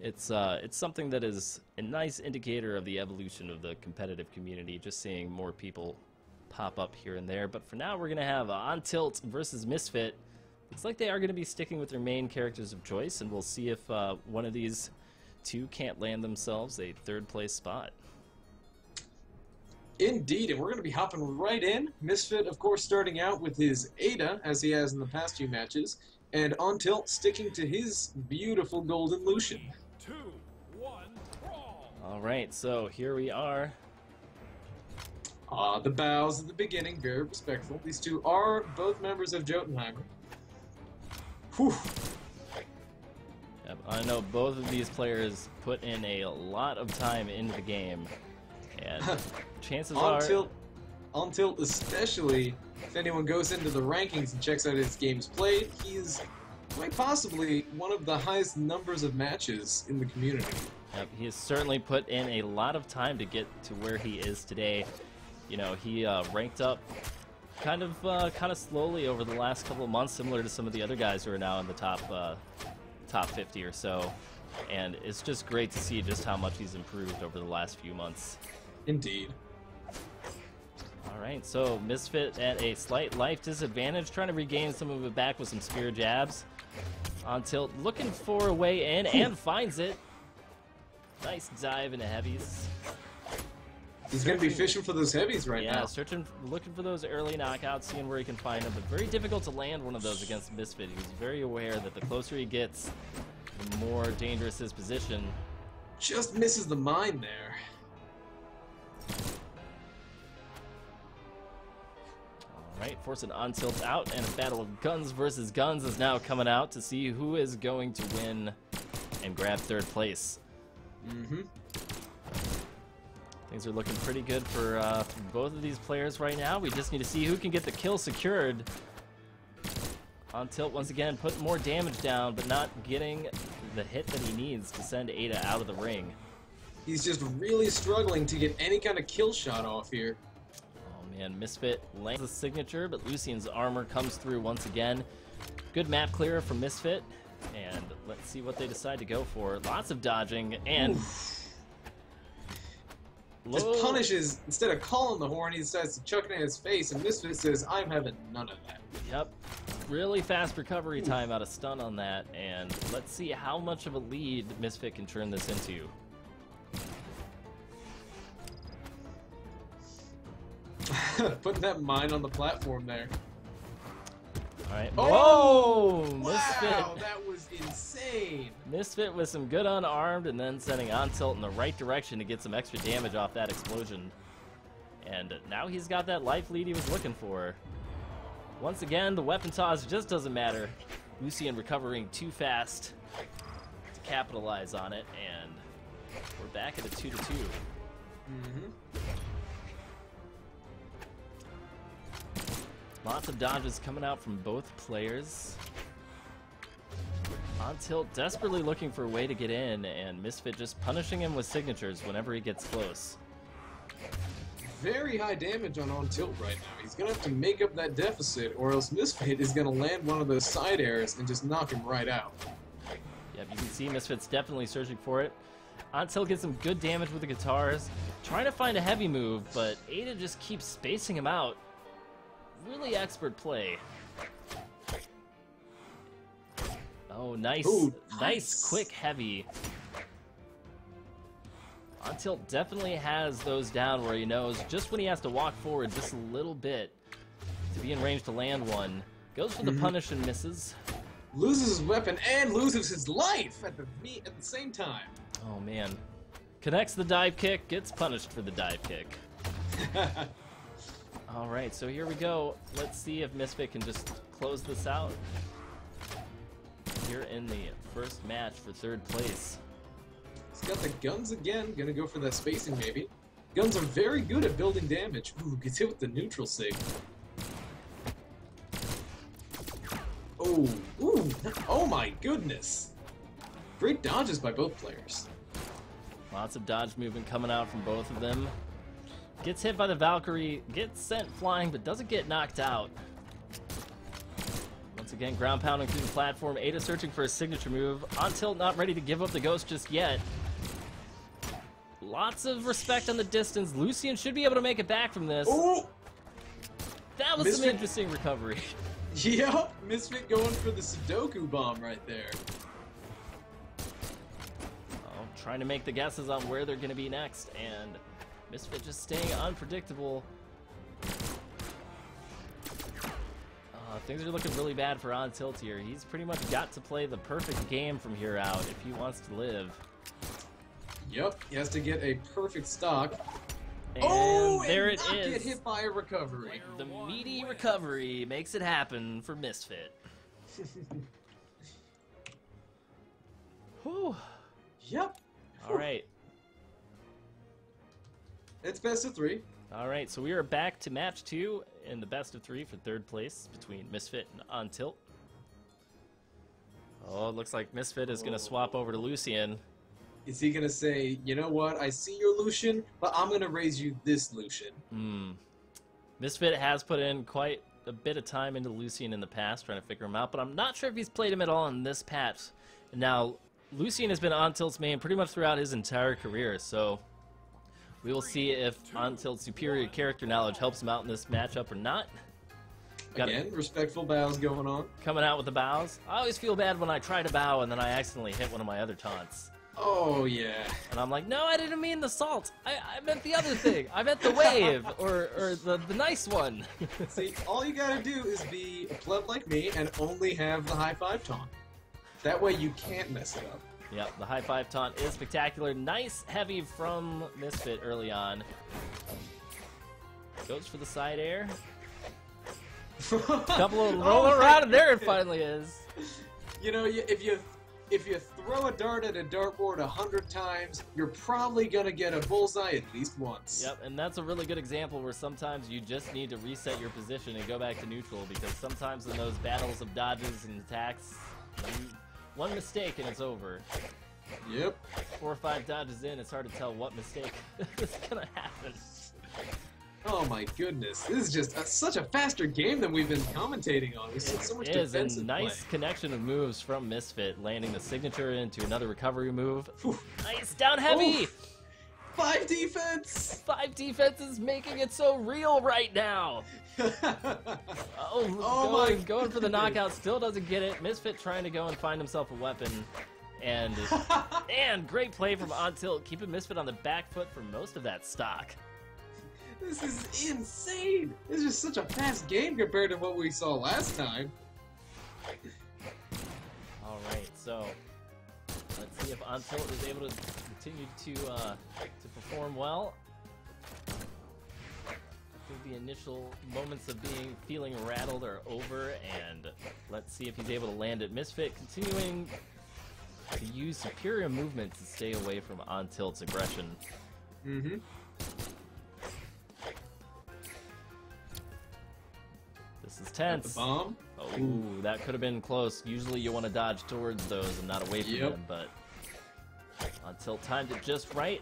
it's something that is a nice indicator of the evolution of the competitive community, just seeing more people pop up here and there. But for now, we're going to have OnTilt versus MiSfit. Looks like they are going to be sticking with their main characters of choice, and we'll see if one of these two can't land themselves a third-place spot. Indeed, and we're going to be hopping right in. MiSfit, of course, starting out with his Ada, as he has in the past few matches, and OnTilt sticking to his beautiful golden Lucien. 2, 1, brawl! Alright, so here we are. The bows at the beginning, very respectful. These two are both members of Jotunheimer. Whew. Yep, I know both of these players put in a lot of time into the game, and chances are... OnTilt especially, if anyone goes into the rankings and checks out his games played, he's quite possibly one of the highest numbers of matches in the community. Yep, he has certainly put in a lot of time to get to where he is today. You know, he ranked up kind of slowly over the last couple of months, similar to some of the other guys who are now in the top 50 or so. And it's just great to see just how much he's improved over the last few months. Indeed. Alright, so MiSfit at a slight life disadvantage, trying to regain some of it back with some spear jabs. OnTilt looking for a way in and finds it. Nice dive into heavies. He's going to be fishing for those heavies right now. Yeah, looking for those early knockouts, seeing where he can find them, but very difficult to land one of those against MiSfit. He was very aware that the closer he gets, the more dangerous his position. Just misses the mine there. Alright, forcing OnTilt out, and a battle of guns versus guns is now coming out to see who is going to win and grab third place. Mm-hmm. Things are looking pretty good for both of these players right now. We just need to see who can get the kill secured. OnTilt once again putting more damage down, but not getting the hit that he needs to send Ada out of the ring. He's just really struggling to get any kind of kill shot off here. Oh man, MiSfit lands the signature, but Lucien's armor comes through once again. Good map clear from MiSfit, and let's see what they decide to go for. Lots of dodging, and... Just punishes, instead of calling the horn, he decides to chuck it in his face, and MiSfit says, I'm having none of that. Yep. Really fast recovery time out of stun on that, and let's see how much of a lead MiSfit can turn this into. Putting that mine on the platform there. Alright. Oh! Whoa! Wow, MiSfit. that was insane! MiSfit with some good unarmed, and then sending OnTilt in the right direction to get some extra damage off that explosion. And now he's got that life lead he was looking for. Once again, the weapon toss just doesn't matter. Lucien recovering too fast to capitalize on it, and we're back at a 2-2. Mm-hmm. Lots of dodges coming out from both players. OnTilt desperately looking for a way to get in, and MiSfit just punishing him with signatures whenever he gets close. Very high damage on OnTilt right now. He's going to have to make up that deficit, or else MiSfit is going to land one of those side airs and just knock him right out. Yep, you can see MiSfit's definitely searching for it. OnTilt gets some good damage with the guitars, trying to find a heavy move, but Ada just keeps spacing him out. Really expert play. Oh, nice. Ooh, Nice, nice. quick, heavy. OnTilt definitely has those down where he knows just when he has to walk forward just a little bit to be in range to land one. Goes for the punish and misses. Loses his weapon and loses his life at the same time. Oh, man. Connects the dive kick, gets punished for the dive kick. All right, so here we go. Let's see if MiSfit can just close this out here in the first match for third place. He's got the guns again. Gonna go for that spacing maybe. Guns are very good at building damage. Ooh, gets hit with the neutral sig. Oh, ooh, oh my goodness. Great dodges by both players. Lots of dodge movement coming out from both of them. Gets hit by the Valkyrie, gets sent flying, but doesn't get knocked out. Once again, ground pounding through the platform. Ada searching for a signature move. OnTilt not ready to give up the ghost just yet. Lots of respect on the distance. Lucien should be able to make it back from this. Oh! That was some interesting recovery. Yep, MiSfit going for the Sudoku bomb right there. Oh, trying to make the guesses on where they're going to be next, and MiSfit just staying unpredictable. Things are looking really bad for OnTilt here. He's pretty much got to play the perfect game from here out if he wants to live. Yep, he has to get a perfect stock. And there it not is. Get hit by a recovery. The meaty recovery makes it happen for MiSfit. Whew. Yep. All right. It's best of 3. All right, so we are back to match 2 in the best of 3 for third place between MiSfit and OnTilt. Oh, it looks like MiSfit is going to swap over to Lucien. Is he gonna say, you know what, I see your Lucien, but I'm gonna raise you this Lucien? MiSfit has put in quite a bit of time into Lucien in the past, trying to figure him out, but I'm not sure if he's played him at all in this patch. Now, Lucien has been OnTilt's main pretty much throughout his entire career, so we will see if OnTilt's superior character knowledge helps him out in this matchup or not. Again, respectful bows going on. Coming out with the bows. I always feel bad when I try to bow and then I accidentally hit one of my other taunts. Oh, yeah. And I'm like, no, I didn't mean the salt. I meant the other thing. I meant the wave, or the nice one. See, all you gotta do is be a pleb like me and only have the high five taunt. That way you can't mess it up. Yep, the high five taunt is spectacular. Nice heavy from MiSfit early on. Goes for the side air. Couple of roll around, and there it finally is. You know, if you throw a dart at a dartboard 100 times, you're probably gonna get a bullseye at least once. Yep, and that's a really good example where sometimes you just need to reset your position and go back to neutral, because sometimes in those battles of dodges and attacks, one mistake and it's over. Yep. 4 or 5 dodges in, it's hard to tell what mistake is gonna happen. Oh my goodness, this is just such a faster game than we've been commentating on. We've seen so much It is defensive a nice play. connection of moves from MiSfit, landing the signature into another recovery move. Whew. Nice, down heavy! Oof. 5 defense! 5 defense is making it so real right now! Going for the knockout, still doesn't get it. MiSfit trying to go and find himself a weapon. And great play from OnTilt, keeping MiSfit on the back foot for most of that stock. This is insane! This is such a fast game compared to what we saw last time. Alright, so let's see if OnTilt is able to continue to perform well. I think the initial moments of feeling rattled are over, and let's see if he's able to land it. MiSfit continuing to use superior movement to stay away from OnTilt's aggression. Mm-hmm. This is tense. The bomb. Oh, ooh, that could have been close. Usually you want to dodge towards those and not away from them, but OnTilt timed it just right.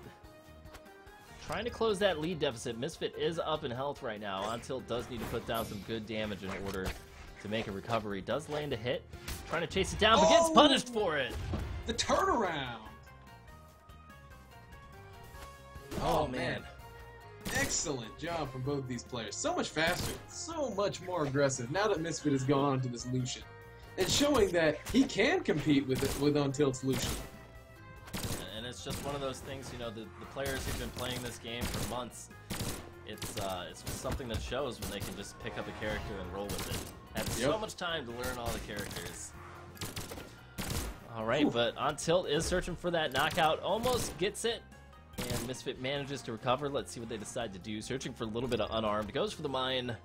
Trying to close that lead deficit. MiSfit is up in health right now. OnTilt does need to put down some good damage in order to make a recovery. Does land a hit. Trying to chase it down, but gets punished for it. The turnaround. Oh, man. Excellent job from both these players. So much faster, so much more aggressive. Now that MiSfit has gone on to this Lucien, and showing that he can compete with OnTilt's Lucien. And it's just one of those things, you know, the players who've been playing this game for months, it's just something that shows when they can just pick up a character and roll with it. Had so much time to learn all the characters. All right, but OnTilt is searching for that knockout, almost gets it, and MiSfit manages to recover. Let's see what they decide to do. Searching for a little bit of unarmed, goes for the mine.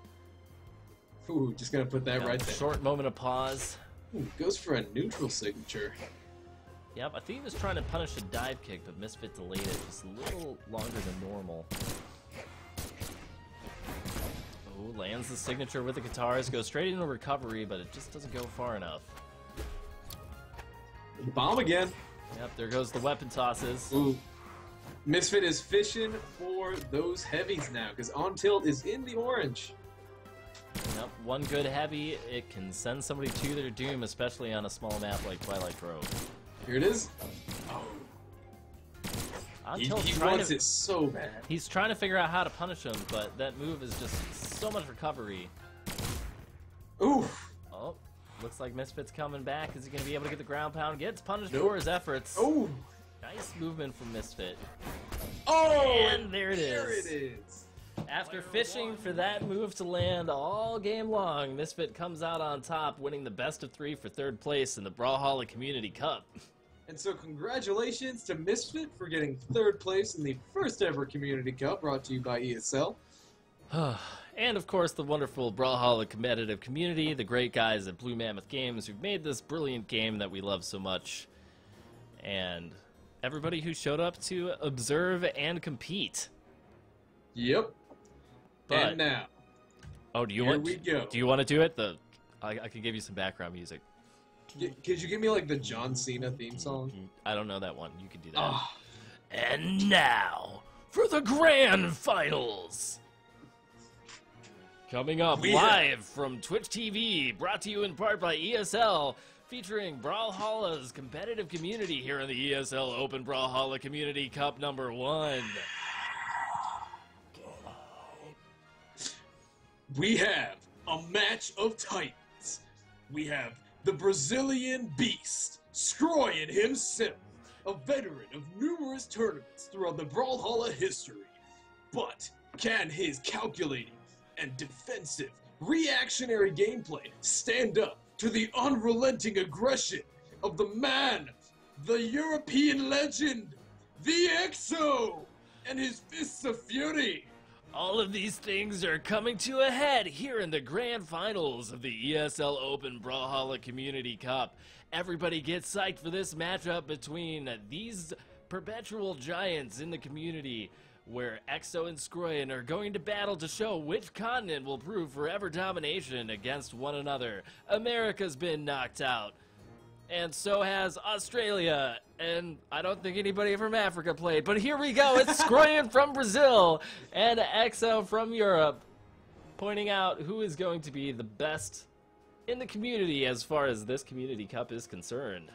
Ooh, just gonna put that right there. Short moment of pause. Ooh, goes for a neutral signature. Yep, I think he was trying to punish a dive kick, but MiSfit delayed it just a little longer than normal. Oh, lands the signature with the guitars, goes straight into recovery, but it just doesn't go far enough. Bomb again. Yep, there goes the weapon tosses. Ooh. MiSfit is fishing for those heavies now, because OnTilt is in the orange. Yep, one good heavy, it can send somebody to their doom, especially on a small map like Twilight Grove. Here it is. Oh. He wants it so bad. He's trying to figure out how to punish him, but that move is just so much recovery. Oof. Oh, looks like MiSfit's coming back. Is he going to be able to get the ground pound? Gets punished for his efforts. Oh. Nice movement from MiSfit. Oh, and there it is. There it is. After fishing for that move to land all game long, MiSfit comes out on top, winning the best of 3 for 3rd place in the Brawlhalla Community Cup. And so congratulations to MiSfit for getting 3rd place in the first ever Community Cup, brought to you by ESL. And of course the wonderful Brawlhalla competitive community, the great guys at Blue Mammoth Games who've made this brilliant game that we love so much. And everybody who showed up to observe and compete. Yep. But, and now, oh, do you here want? we go. Do you want to do it? I can give you some background music. Could you give me like the John Cena theme song? I don't know that one. You can do that. Oh. And now for the grand finals. Coming up live from Twitch TV, brought to you in part by ESL, featuring Brawlhalla's competitive community here in the ESL Open Brawlhalla Community Cup number 1. We have a match of titans. We have the Brazilian beast, Skroyan himself, a veteran of numerous tournaments throughout the Brawlhalla history. But can his calculating and defensive, reactionary gameplay stand up to the unrelenting aggression of the man, the European legend, the EXO, and his fists of fury? All of these things are coming to a head here in the grand finals of the ESL Open Brawlhalla Community Cup. Everybody gets psyched for this matchup between these perpetual giants in the community, where EXO and Skroyan are going to battle to show which continent will prove forever domination against one another. America's been knocked out, and so has Australia, and I don't think anybody from Africa played, but here we go. It's Skroyan from Brazil and EXO from Europe, pointing out who is going to be the best in the community as far as this Community Cup is concerned.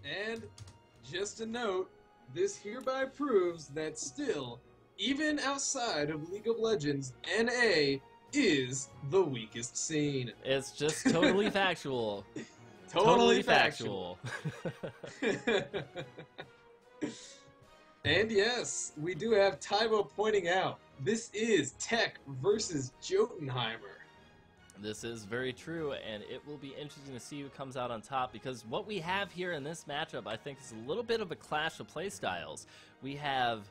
And just a note, this hereby proves that still, even outside of League of Legends, NA is the weakest scene. It's just totally factual. Totally factual. And yes, we do have Tybo pointing out, this is Tech versus Jotunheimer. This is very true, and it will be interesting to see who comes out on top, because what we have here in this matchup, I think, is a little bit of a clash of playstyles. We have,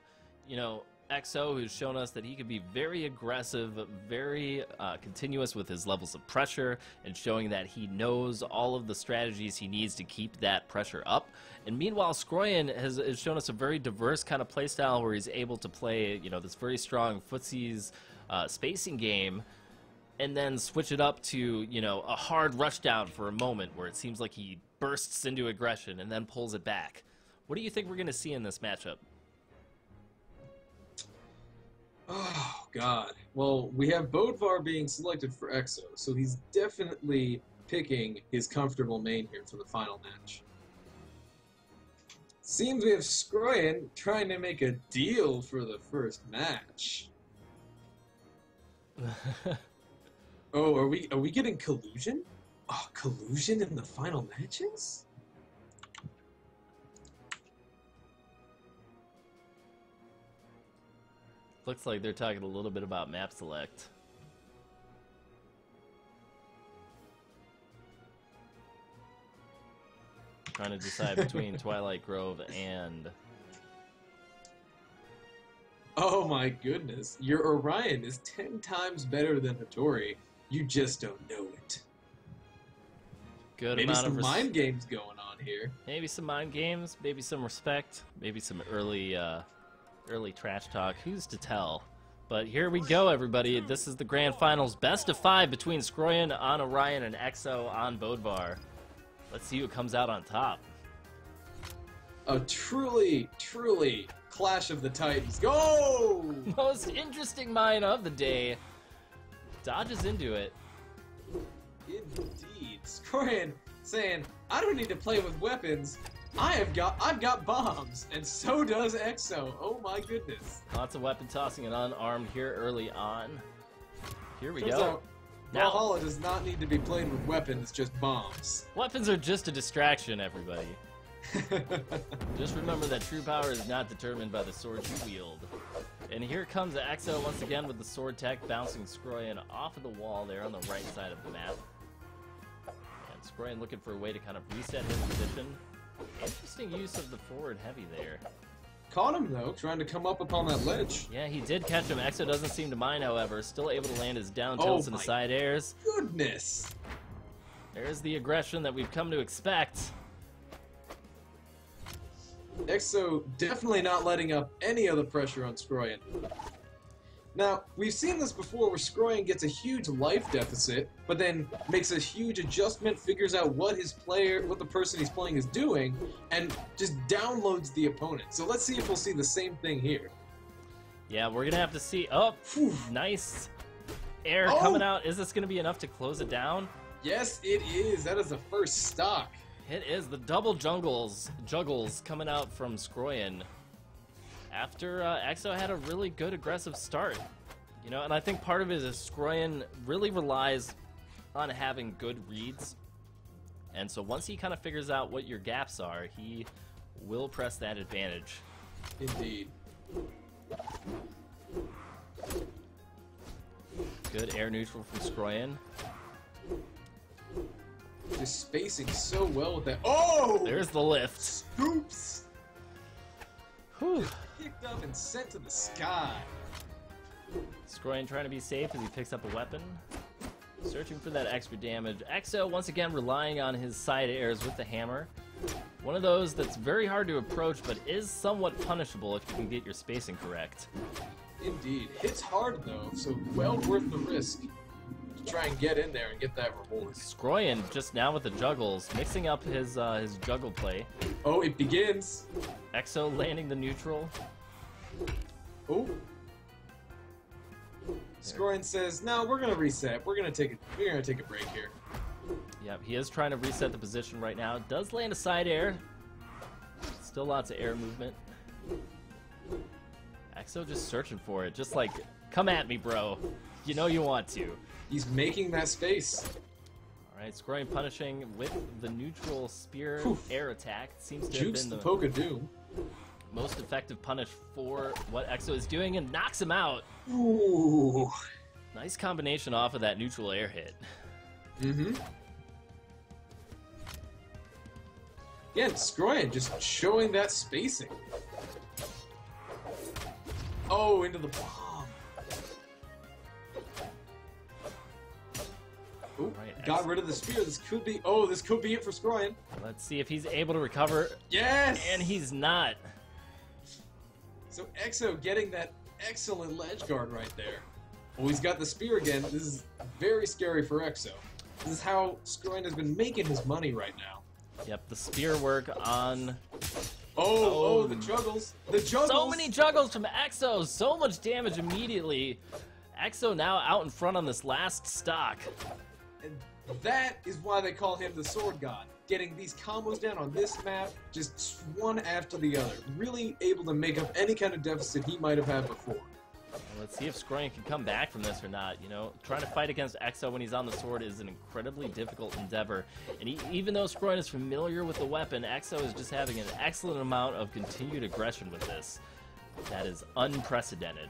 you know, EXO, who's shown us that he can be very aggressive, very continuous with his levels of pressure, and showing that he knows all of the strategies he needs to keep that pressure up. And meanwhile, Skroyan has shown us a very diverse kind of playstyle where he's able to play, you know, this very strong footsies spacing game, and then switch it up to, you know, a hard rushdown for a moment where it seems like he bursts into aggression and then pulls it back. What do you think we're going to see in this matchup? Oh, God. Well, we have Bödvar being selected for EXO, so he's definitely picking his comfortable main here for the final match. Seems we have Skroyan trying to make a deal for the first match. Oh, are we getting collusion? Oh, collusion in the final matches? Looks like they're talking a little bit about map select. Trying to decide between Twilight Grove and... Oh my goodness. Your Orion is 10 times better than Hattori. You just don't know it. Good Maybe amount some of mind games going on here. Maybe some mind games, maybe some respect, maybe some early trash talk. Who's to tell? But here we go, everybody. This is the grand finals, best of 5 between Skroyan on Orion and Exo on Bödvar. Let's see who comes out on top. A truly clash of the titans. Go! Most interesting mine of the day. Dodges into it. Indeed. Skroyan saying, I don't need to play with weapons. I've got bombs, and so does Exo. Oh my goodness. Lots of weapon tossing and unarmed here early on. Here we Turns go. out, Brawlhalla does not need to be played with weapons, just bombs. Weapons are just a distraction, everybody. Just remember that true power is not determined by the sword you wield. And here comes Exo once again with the sword tech, bouncing Skroyan off of the wall there on the right side of the map. And Skroyan looking for a way to kind of reset his position. Interesting use of the forward heavy there. Caught him though, trying to come up upon that ledge. Yeah, he did catch him. Exo doesn't seem to mind, however. Still able to land his down Oh tilts and my side airs. Goodness. There's the aggression that we've come to expect. Exo definitely not letting up any of the pressure on Skroyan. Now, we've seen this before where Skroyan gets a huge life deficit, but then makes a huge adjustment, figures out what the person he's playing is doing, and just downloads the opponent. So let's see if we'll see the same thing here. Yeah, we're gonna have to see. Oh, Whew. nice air Oh! coming out. Is this gonna be enough to close it down? Yes, it is. That is the first stock. It is the double juggles coming out from Skroyan after Exo had a really good aggressive start. You know, and I think part of it is Skroyan really relies on having good reads. And so once he kind of figures out what your gaps are, he will press that advantage. Indeed. Good air neutral from Skroyan. Just spacing so well with that. Oh! There's the lift. Scoops! Whew. Picked up and sent to the sky. Skroyan trying to be safe as he picks up a weapon. Searching for that extra damage. Exo once again relying on his side airs with the hammer. One of those that's very hard to approach but is somewhat punishable if you can get your spacing correct. Indeed. Hits hard though, so well worth the risk to try and get in there and get that reward. Skroyan just now with the juggles, mixing up his juggle play. Oh, it begins. Exo landing the neutral. Oh. Skroyan says, "No, we're gonna reset. We're gonna take a break here." Yep, he is trying to reset the position right now. Does land a side air. Still lots of air movement. Exo just searching for it, just like, come at me, bro. You know you want to. He's making that space. Alright, Skroyan punishing with the neutral spear Oof. air attack. Seems to Jukes have the been poke of doom. most effective punish for what Exo is doing and knocks him out. Ooh. Nice combination off of that neutral air hit. Mm-hmm. Again, Skroyan just showing that spacing. Oh, into the bomb. Ooh, Right, got rid of the spear. This could be it for Skroyan. Let's see if he's able to recover. Yes! And he's not. So Exo getting that excellent ledge guard right there. Oh, he's got the spear again. This is very scary for Exo. This is how Skroyan has been making his money right now. Yep, the spear work on... Oh, the juggles. The juggles. So many juggles from Exo. So much damage immediately. Exo now out in front on this last stock. And that is why they call him the Sword God. Getting these combos down on this map, just one after the other. Really able to make up any kind of deficit he might have had before. Let's see if Skroyan can come back from this or not. You know, trying to fight against Exo when he's on the sword is an incredibly difficult endeavor. And even though Skroyan is familiar with the weapon, Exo is just having an excellent amount of continued aggression with this. That is unprecedented.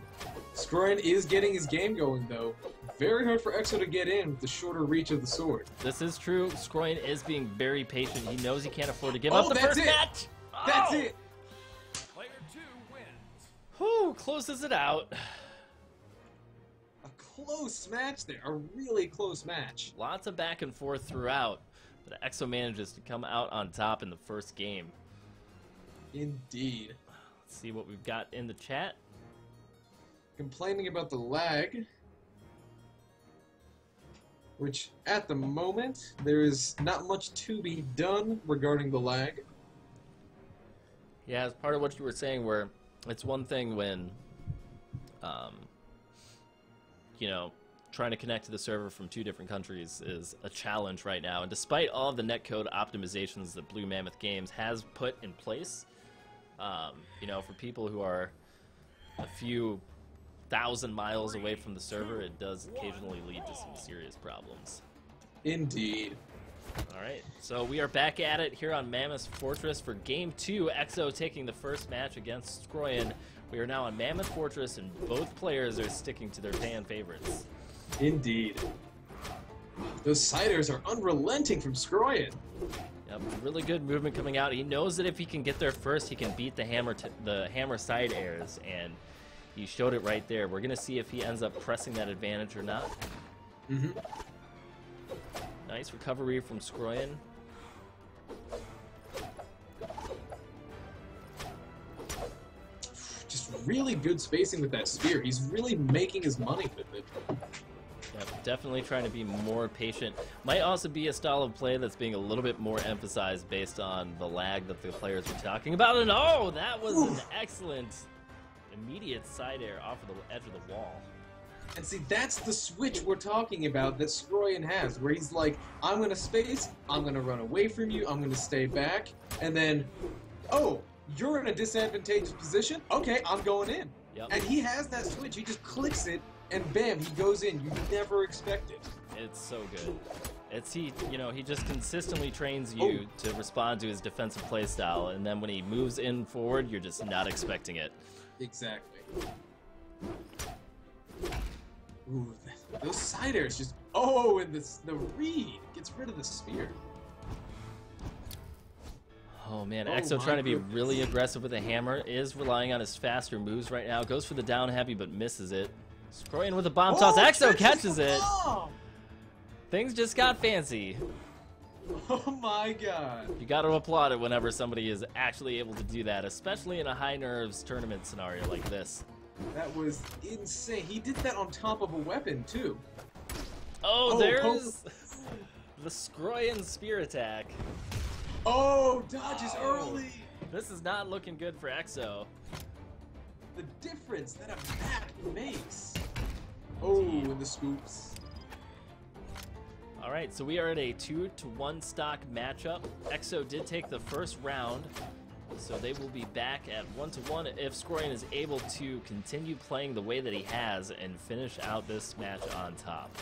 Skroyan is getting his game going, though. Very hard for Exo to get in with the shorter reach of the sword. This is true. Skroyan is being very patient. He knows he can't afford to give up the first match. That's it! Player 2 wins. Whew, closes it out. A close match there. A really close match. Lots of back and forth throughout, but Exo manages to come out on top in the first game. Indeed. Let's see what we've got in the chat. Complaining about the lag, which at the moment there is not much to be done regarding the lag. Yeah, as part of what you were saying, where it's one thing when, you know, trying to connect to the server from 2 different countries is a challenge right now. And despite all of the netcode optimizations that Blue Mammoth Games has put in place, you know, for people who are a few thousand miles away from the server, it does occasionally lead to some serious problems. Indeed. Alright, so we are back at it here on Mammoth Fortress for Game 2. Exo taking the first match against Skroyan. We are now on Mammoth Fortress, and both players are sticking to their fan favorites. Indeed. Those siders are unrelenting from Skroyan. Yep, really good movement coming out. He knows that if he can get there first, he can beat the hammer side airs, and he showed it right there. We're gonna see if he ends up pressing that advantage or not. Nice recovery from Skroyan. Just really good spacing with that spear. He's really making his money with it. Yep, definitely trying to be more patient. Might also be a style of play that's being a little bit more emphasized based on the lag that the players were talking about. And oh, that was an excellent immediate side air off of the edge of the wall. And see, that's the switch we're talking about that Skroyan has, where he's like, I'm going to space, I'm going to run away from you, I'm going to stay back, and then, oh, you're in a disadvantageous position? Okay, I'm going in. Yep. And he has that switch, he just clicks it, and bam, he goes in. You never expect it. It's so good. You know, he just consistently trains you to respond to his defensive play style, and then when he moves in forward, you're just not expecting it. Exactly. Ooh, those side airs just... Oh, and the read gets rid of the spear. Oh man, Exo trying to be really aggressive with the hammer, is relying on his faster moves right now. Goes for the down heavy, but misses it. Skroyan with a bomb toss. Exo catches it. Things just got fancy. Oh my god. You got to applaud it whenever somebody is actually able to do that, especially in a high nerves tournament scenario like this. That was insane. He did that on top of a weapon, too. Oh, there's the Skroyan spear attack. Oh, dodges early. This is not looking good for Exo. The difference that a map makes. Oh, and the scoops. Alright, so we are at a 2-to-1 stock matchup. Exo did take the first round, so they will be back at 1-to-1 if Skroyan is able to continue playing the way that he has and finish out this match on top.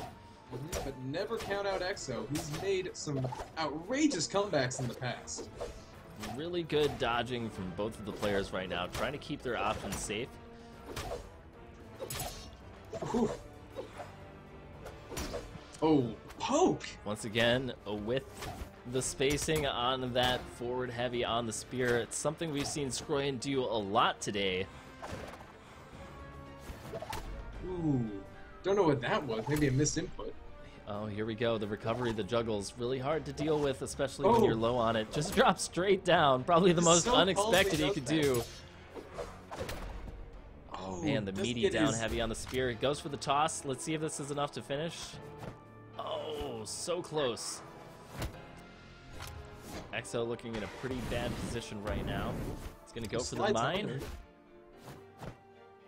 But never count out Exo. He's made some outrageous comebacks in the past. Really good dodging from both of the players right now, trying to keep their options safe. Whew. Oh, poke! Once again, with the spacing on that forward heavy on the spear, it's something we've seen Skroyan do a lot today. Ooh, don't know what that was. Maybe a missed input. Oh, here we go. The recovery, the juggle's really hard to deal with, especially when you're low on it. Just drop straight down. Probably the most unexpected he could do. Oh, man, the meaty down heavy on the spear. It goes for the toss. Let's see if this is enough to finish. Oh, so close. Exo looking in a pretty bad position right now. It's going to go for the mine.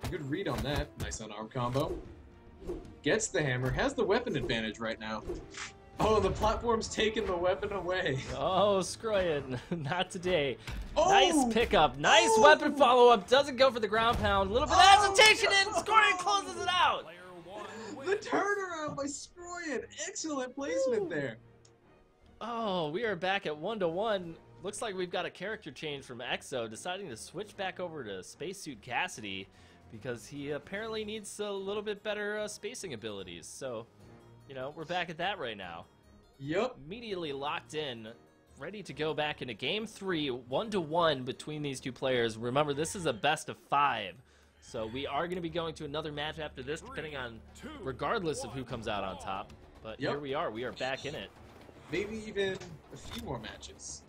Good read on that. Nice unarmed combo. Gets the hammer. Has the weapon advantage right now. Oh, the platform's taking the weapon away. Oh, Skroyan, not today. Oh! Nice pickup, nice Oh! weapon follow-up, doesn't go for the ground pound. A little bit of hesitation and Skroyan closes it out. Player 1 The wins. turnaround by Skroyan. Excellent placement there. Oh, we are back at 1-1. Looks like we've got a character change from EXO, deciding to switch back over to Spacesuit Cassidy because he apparently needs a little bit better spacing abilities. So, you know, we're back at that right now. Yep. Immediately locked in, ready to go back into Game 3, 1-1 between these two players. Remember, this is a best of 5. So we are going to be going to another match after this, depending on, regardless of who comes out on top. But Yep. here we are back in it. Maybe even a few more matches.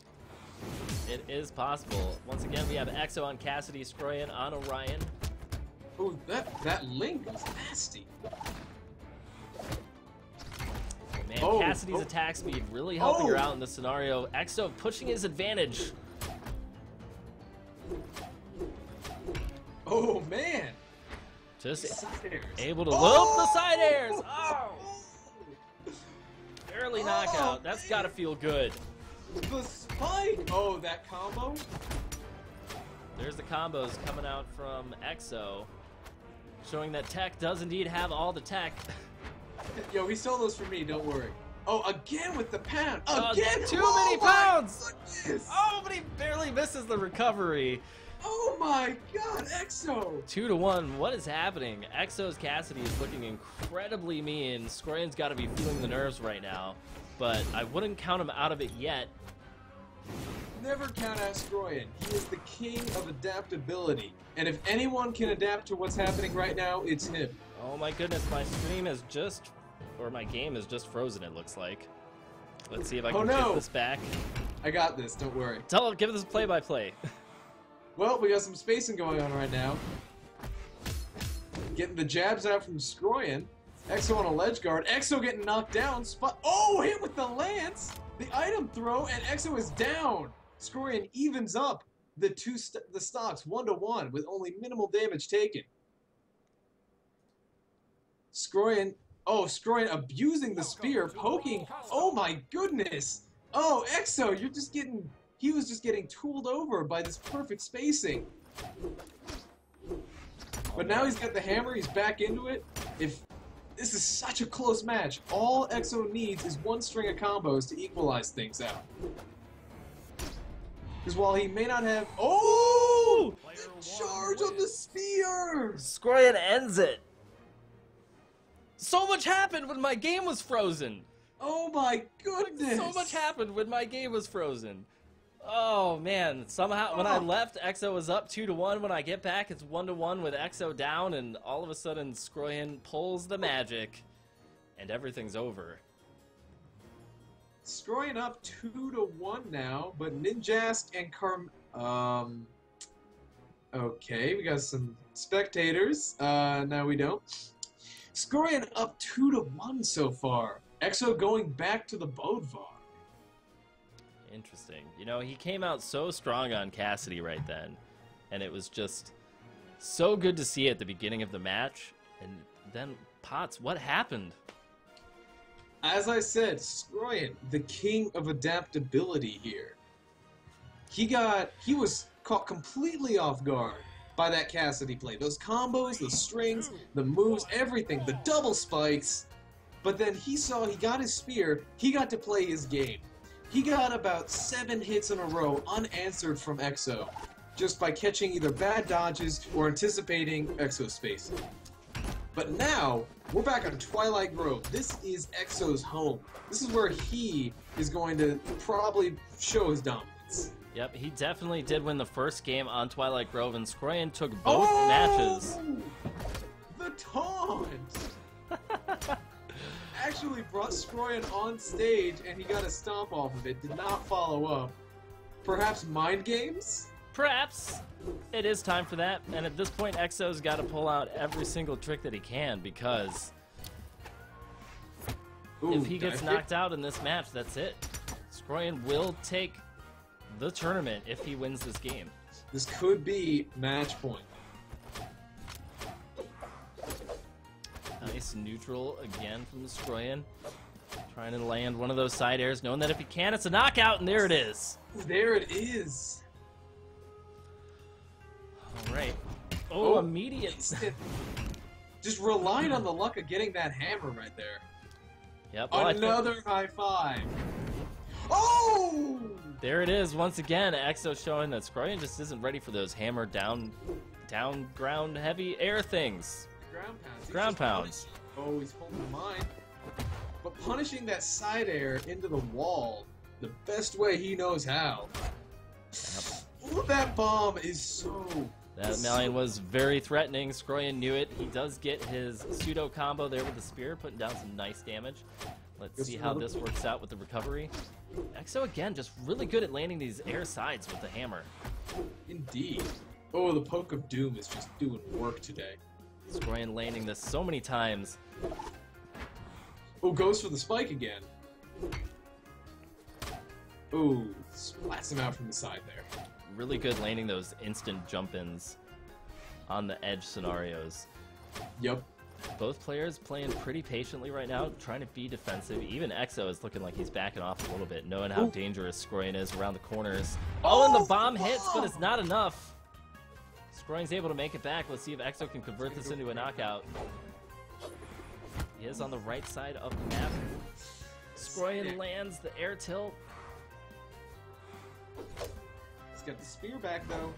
It is possible. Once again, we have EXO on Cassidy, Skroyan on Orion. Oh, that link was nasty. Man, Oh, Cassidy's oh. attack speed really helping her Oh. out in this scenario. EXO pushing his advantage. Oh, man. Just Side airs. able to Oh! loop the side airs. Oh! Barely Oh, knockout. That's got to feel good. The spike! Oh, that combo? There's the combos coming out from EXO, showing that Tech does indeed have all the tech. Yo, he stole those from me, don't worry. Oh, again with the pound! Oh, Again! too Oh many my pounds! goodness! Oh, but he barely misses the recovery. Oh my god, EXO! 2-1. What is happening? EXO's Cassidy is looking incredibly mean. Skroyan's got to be feeling the nerves right now, but I wouldn't count him out of it yet. Never count out Skroyan. He is the king of adaptability. And if anyone can adapt to what's happening right now, it's him. Oh my goodness, my stream is just, or my game is just frozen, it looks like. Let's see if I can no. get this back. I got this, don't worry. Give us a play-by-play. Well, we got some spacing going on right now. Getting the jabs out from Skroyan. EXO on a ledge guard. EXO getting knocked down. Oh, hit with the lance! The item throw, and EXO is down! Skroyan evens up the the stocks 1-1 with only minimal damage taken. Skroyan abusing the spear, poking. Oh my goodness! Oh, EXO, he was just getting tooled over by this perfect spacing. But now he's got the hammer, he's back into it. This is such a close match. All EXO needs is one string of combos to equalize things out. Because while he may not have... Oh! The charge on the spear! Skroyan ends it. So much happened when my game was frozen. Oh my goodness! So much happened when my game was frozen. Oh man, somehow when I left, EXO was up 2-1. When I get back, it's 1-1 with EXO down, and all of a sudden Skroyan pulls the magic, and everything's over. Skroyan up 2-1 now, but Ninjask and okay, we got some spectators. No, we don't. Skroyan up 2-1 so far. EXO going back to the Bödvar. Interesting. You know, he came out so strong on Cassidy right then, and it was just so good to see at the beginning of the match. And then, Potts, what happened? As I said, Skroyan, the king of adaptability here. He was caught completely off guard by that Cassidy play. Those combos, the strings, the moves, everything, the double spikes. But then he got his spear, he got to play his game. He got about 7 hits in a row unanswered from EXO, just by catching either bad dodges or anticipating EXO spacing. But now, we're back on Twilight Grove. This is EXO's home. This is where he is going to probably show his dominance. Yep, he definitely did win the first game on Twilight Grove, and Skroyan took both matches. The taunt! Actually brought Skroyan on stage, and he got a stomp off of it. Did not follow up. Perhaps mind games? Perhaps. It is time for that, and at this point, EXO's got to pull out every single trick that he can, because if he gets knocked out in this match, that's it. Skroyan will take the tournament if he wins this game. This could be match point. Nice neutral again from Skroyan. Trying to land one of those side airs, knowing that if he can, it's a knockout, and there it is. There it is. All right. Oh, Oh, immediate. instant. Just relying on the luck of getting that hammer right there. Yep. Well, Another high five. Oh! there it is once again. Exo showing that Skroyan just isn't ready for those hammer down ground heavy air things. Ground pounds. Ground pounds. Oh, he's holding the mine. But punishing that side air into the wall the best way he knows how. Ooh, that bomb is so... That Malian was very threatening. Skroyan knew it. He does get his pseudo combo there with the spear, putting down some nice damage. Let's see how this works out with the recovery. Exo again, just really good at landing these air sides with the hammer. Indeed. Oh, the poke of doom is just doing work today. Skroyan landing this so many times. Oh, goes for the spike again. Oh, splats him out from the side there. Really good landing those instant jump-ins on the edge scenarios. Yep. Both players playing pretty patiently right now, trying to be defensive. Even Exo is looking like he's backing off a little bit, knowing how dangerous Skroyan is around the corners. Oh, and the bomb hits, but it's not enough. Skroyan's able to make it back. Let's see if Exo can convert this into a knockout. He is on the right side of the map. Skroyan lands the air tilt. He's got the spear back, though.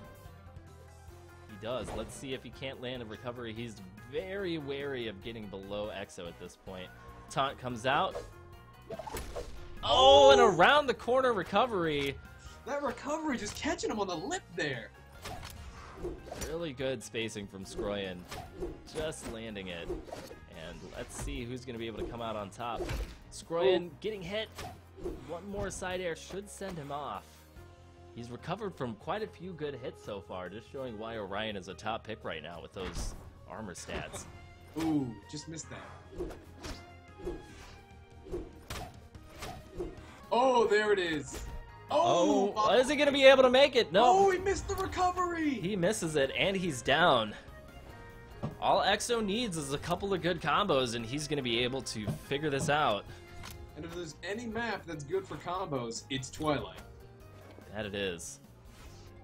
He does. Let's see if he can't land a recovery. He's very wary of getting below Exo at this point. Taunt comes out. Oh, and around the corner recovery. That recovery just catching him on the lip there. Really good spacing from Skroyan. Just landing it. And let's see who's going to be able to come out on top. Skroyan getting hit. One more side air should send him off. He's recovered from quite a few good hits so far, just showing why Orion is a top pick right now with those armor stats. Ooh, just missed that. Oh, there it is. Oh, is he going to be able to make it? No. Oh, he missed the recovery. He misses it, and he's down. All Exo needs is a couple of good combos, and he's going to be able to figure this out. And if there's any map that's good for combos, it's Twilight. That it is.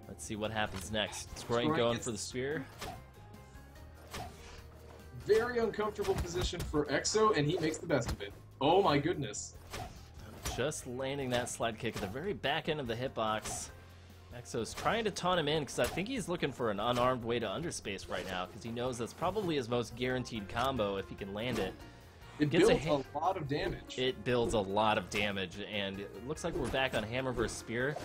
Let's see what happens next. Skroyan going for the spear. Very uncomfortable position for Exo, and he makes the best of it. Oh my goodness. Just landing that slide kick at the very back end of the hitbox. Exo's trying to taunt him in because I think he's looking for an unarmed way to underspace right now because he knows that's probably his most guaranteed combo if he can land it. It builds a lot of damage. It builds a lot of damage, and it looks like we're back on hammer versus spear.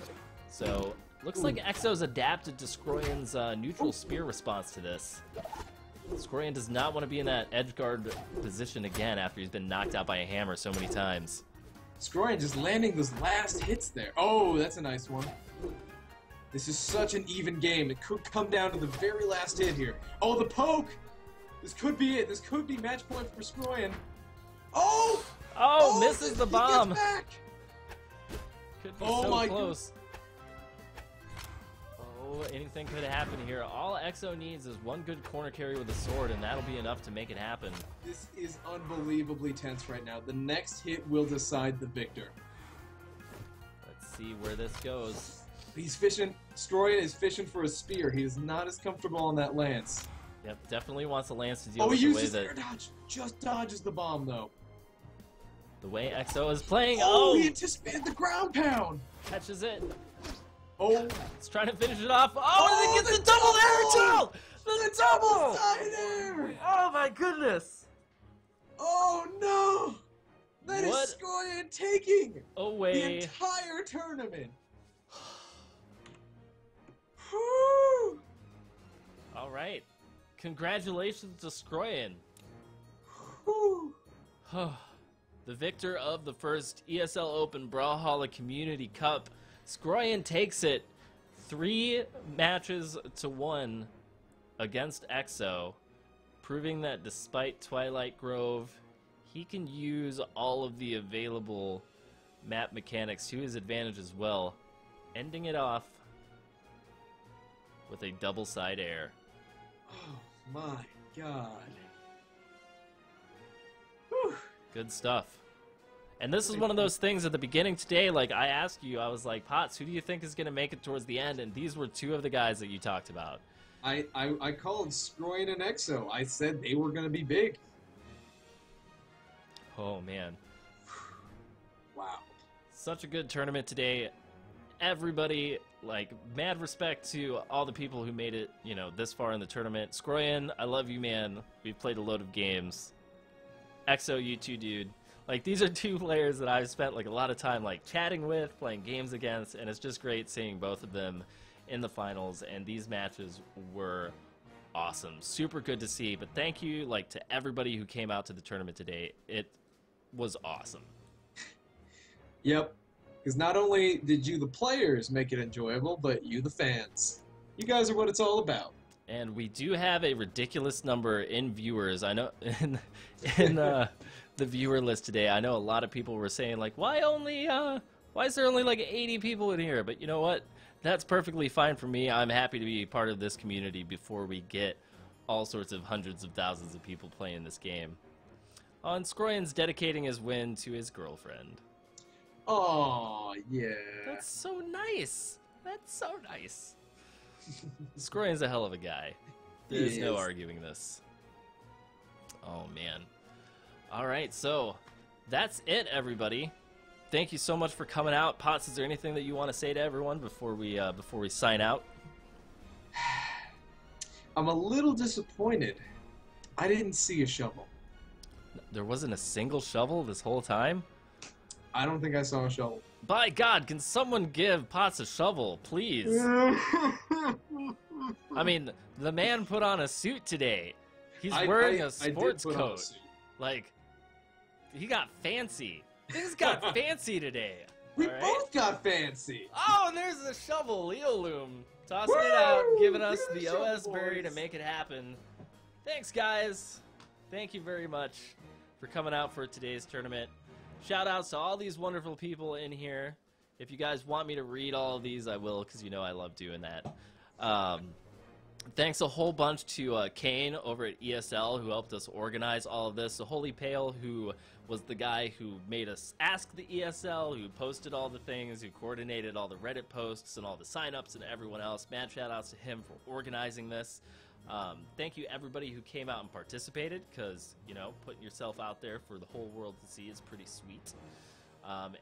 So, looks like Exo's adapted to Skroyan's neutral spear response to this. Skroyan does not want to be in that edge guard position again after he's been knocked out by a hammer so many times. Skroyan just landing those last hits there. Oh, that's a nice one. This is such an even game. It could come down to the very last hit here. Oh, the poke! This could be it. This could be match point for Skroyan. Oh! Oh, misses the bomb. He gets back. Could be so close. Oh, anything could happen here. All Exo needs is one good corner carry with a sword, and that'll be enough to make it happen. This is unbelievably tense right now. The next hit will decide the victor. Let's see where this goes. He's fishing. Skroyan is fishing for a spear. He is not as comfortable on that lance. Yep, definitely wants a lance to deal Oh, with he the way uses that air dodge. Just dodges the bomb, though. the way Exo is playing. Oh, Oh, he anticipated the ground pound. catches it. Oh, He's trying to finish it off. Oh, and it gets the double air too! The double! side air. Oh my goodness! Oh no! That is What? Skroyan taking the Away. entire tournament. Whew. All right. Congratulations to Skroyan. Whew. The victor of the first ESL Open Brawlhalla Community Cup. Skroyan takes it 3-1 against Exo, proving that despite Twilight Grove, he can use all of the available map mechanics to his advantage as well, ending it off with a double side air. Oh my god. Whew. Good stuff. And this is one of those things at the beginning today, like I asked you, I was like, Potts, who do you think is going to make it towards the end? And these were two of the guys that you talked about. I called Skroyan and Exo. I said they were going to be big. Oh, man. Wow. Such a good tournament today. Everybody, like, mad respect to all the people who made it, you know, this far in the tournament. Skroyan, I love you, man. We've played a load of games. Exo, you too, dude. Like, these are two players that I've spent, like, a lot of time, like, chatting with, playing games against, and it's just great seeing both of them in the finals, and these matches were awesome. Super good to see, but thank you, like, to everybody who came out to the tournament today. It was awesome. Yep. Because not only did you, the players, make it enjoyable, but you, the fans. You guys are what it's all about. And we do have a ridiculous number in viewers. I know in the viewer list today, I know a lot of people were saying, like, why is there only like 80 people in here? But you know what? That's perfectly fine for me. I'm happy to be part of this community before we get all sorts of hundreds of thousands of people playing this game. And Skroyan's dedicating his win to his girlfriend. Oh, yeah. That's so nice. That's so nice. Skroyan's a hell of a guy. There's no arguing this. Oh, man. All right, so that's it, everybody. Thank you so much for coming out. Potts, is there anything that you want to say to everyone before we sign out? I'm a little disappointed. I didn't see a shovel. There wasn't a single shovel this whole time? I don't think I saw a shovel. By God, can someone give Potts a shovel, please? I mean, the man put on a suit today. He's wearing a sports coat. Like, he got fancy. Things got fancy today. We both got fancy. Oh, and there's the shovel, Leo Loom. Tossing it out, giving us the OS berry to make it happen. Thanks, guys. Thank you very much for coming out for today's tournament. Shout outs to all these wonderful people in here. If you guys want me to read all of these, I will, because you know I love doing that. Thanks a whole bunch to Kane over at ESL, who helped us organize all of this. The Holy Pale, who was the guy who made us ask the ESL, who posted all the things, who coordinated all the Reddit posts and all the signups and everyone else. Mad shout outs to him for organizing this. Thank you everybody who came out and participated, because, you know, putting yourself out there for the whole world to see is pretty sweet.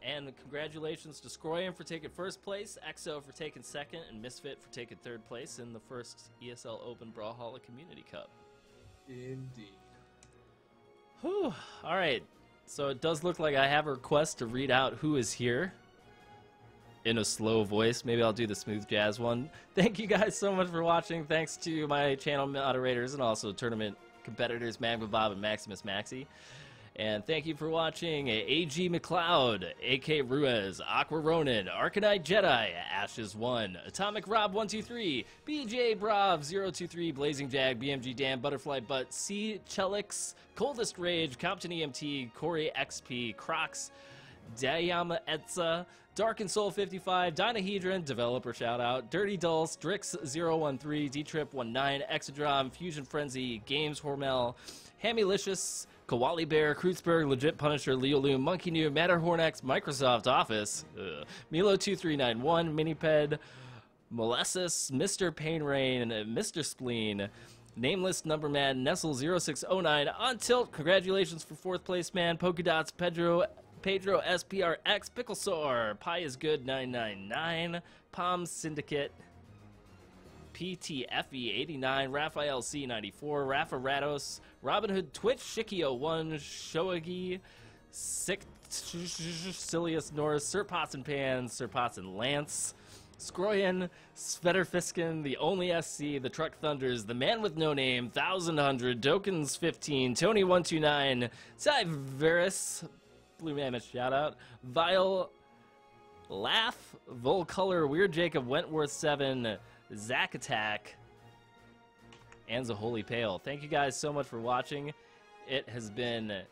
And congratulations to Skroyan for taking first place, Exo for taking second, and MiSfit for taking third place in the first ESL Open Brawlhalla Community Cup. Indeed. Whew. All right. So it does look like I have a request to read out who is here in a slow voice. Maybe I'll do the smooth jazz one. Thank you guys so much for watching. Thanks to my channel moderators and also tournament competitors, Magma Bob and Maximus Maxi. And thank you for watching AG McLeod, AK Ruiz, Aqua Ronin, ArcaniteJedi, Ashes1, Atomic Rob 123, BJ Brav 023, Blazing Jag, BMG Dan, Butterfly Butt, C Chelix, Coldest Rage, Compton EMT, Corey XP, Crocs, Dayama Etza, Dark and Soul 55, Dynahedron, Developer Shoutout, Dirty Dulce, Drix013, D-Trip19, Exodrom, Fusion Frenzy, Games Hormel, Hamilicious, Kawali Bear, Kreutzberg, Legit Punisher, Leo Loom, Monkey New, Matterhorn X, Microsoft Office, Milo2391, Miniped, Molasses, Mr. Pain Rain, Mr. Spleen, Nameless Numberman, Nestle0609, OnTilt, congratulations for fourth place, man, Polkadots, Pedro SPRX, Picklesaur, Pie is Good 999, Palm Syndicate, PTFE89, Raphael C94, Rafa Rados, Robin Hood Twitch, Shikio1, Shoagi, Silius Norris, Sir Pots and Pans, Sir Pots and Lance, Skroyan, Svederfiskin, The Only SC, The Truck Thunders, The Man with No Name, 1100, Dokens 15, Tony129, Cyveris, Blue Mammoth shoutout, Vile, Laugh, Volcolor, Weird Jacob, Wentworth 7, Zack Attack, and the Holy Pale. Thank you guys so much for watching. It has been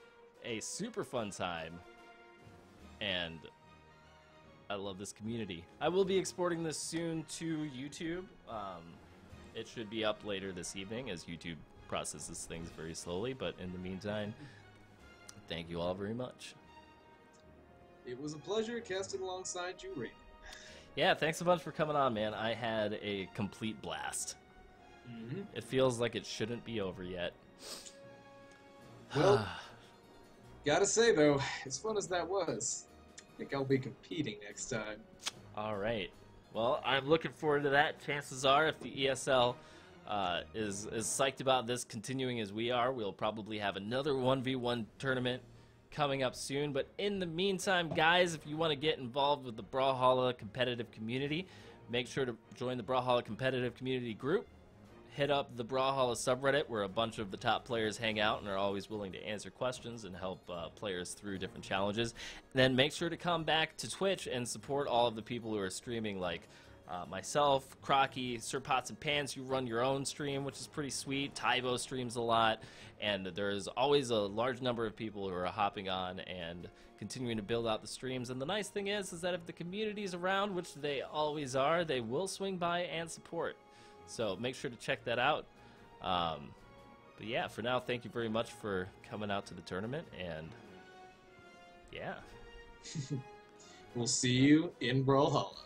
a super fun time, and I love this community. I will be exporting this soon to YouTube. It should be up later this evening as YouTube processes things very slowly, but in the meantime, thank you all very much. It was a pleasure casting alongside you, Raven. Yeah, thanks a bunch for coming on, man. I had a complete blast. Mm-hmm. It feels like it shouldn't be over yet. Well, gotta say, though, as fun as that was, I think I'll be competing next time. All right. Well, I'm looking forward to that. Chances are, if the ESL is psyched about this continuing as we are, we'll probably have another 1v1 tournament coming up soon. But in the meantime, guys, if you want to get involved with the Brawlhalla competitive community, make sure to join the Brawlhalla competitive community group. Hit up the Brawlhalla subreddit, where a bunch of the top players hang out and are always willing to answer questions and help players through different challenges. And then make sure to come back to Twitch and support all of the people who are streaming, like myself, Crocky, Sir Pots and Pans, you run your own stream, which is pretty sweet. Tybo streams a lot, and there's always a large number of people who are hopping on and continuing to build out the streams. And the nice thing is that if the community's around, which they always are, they will swing by and support. So make sure to check that out. But yeah, for now, thank you very much for coming out to the tournament, and yeah. We'll see you in Brawlhalla.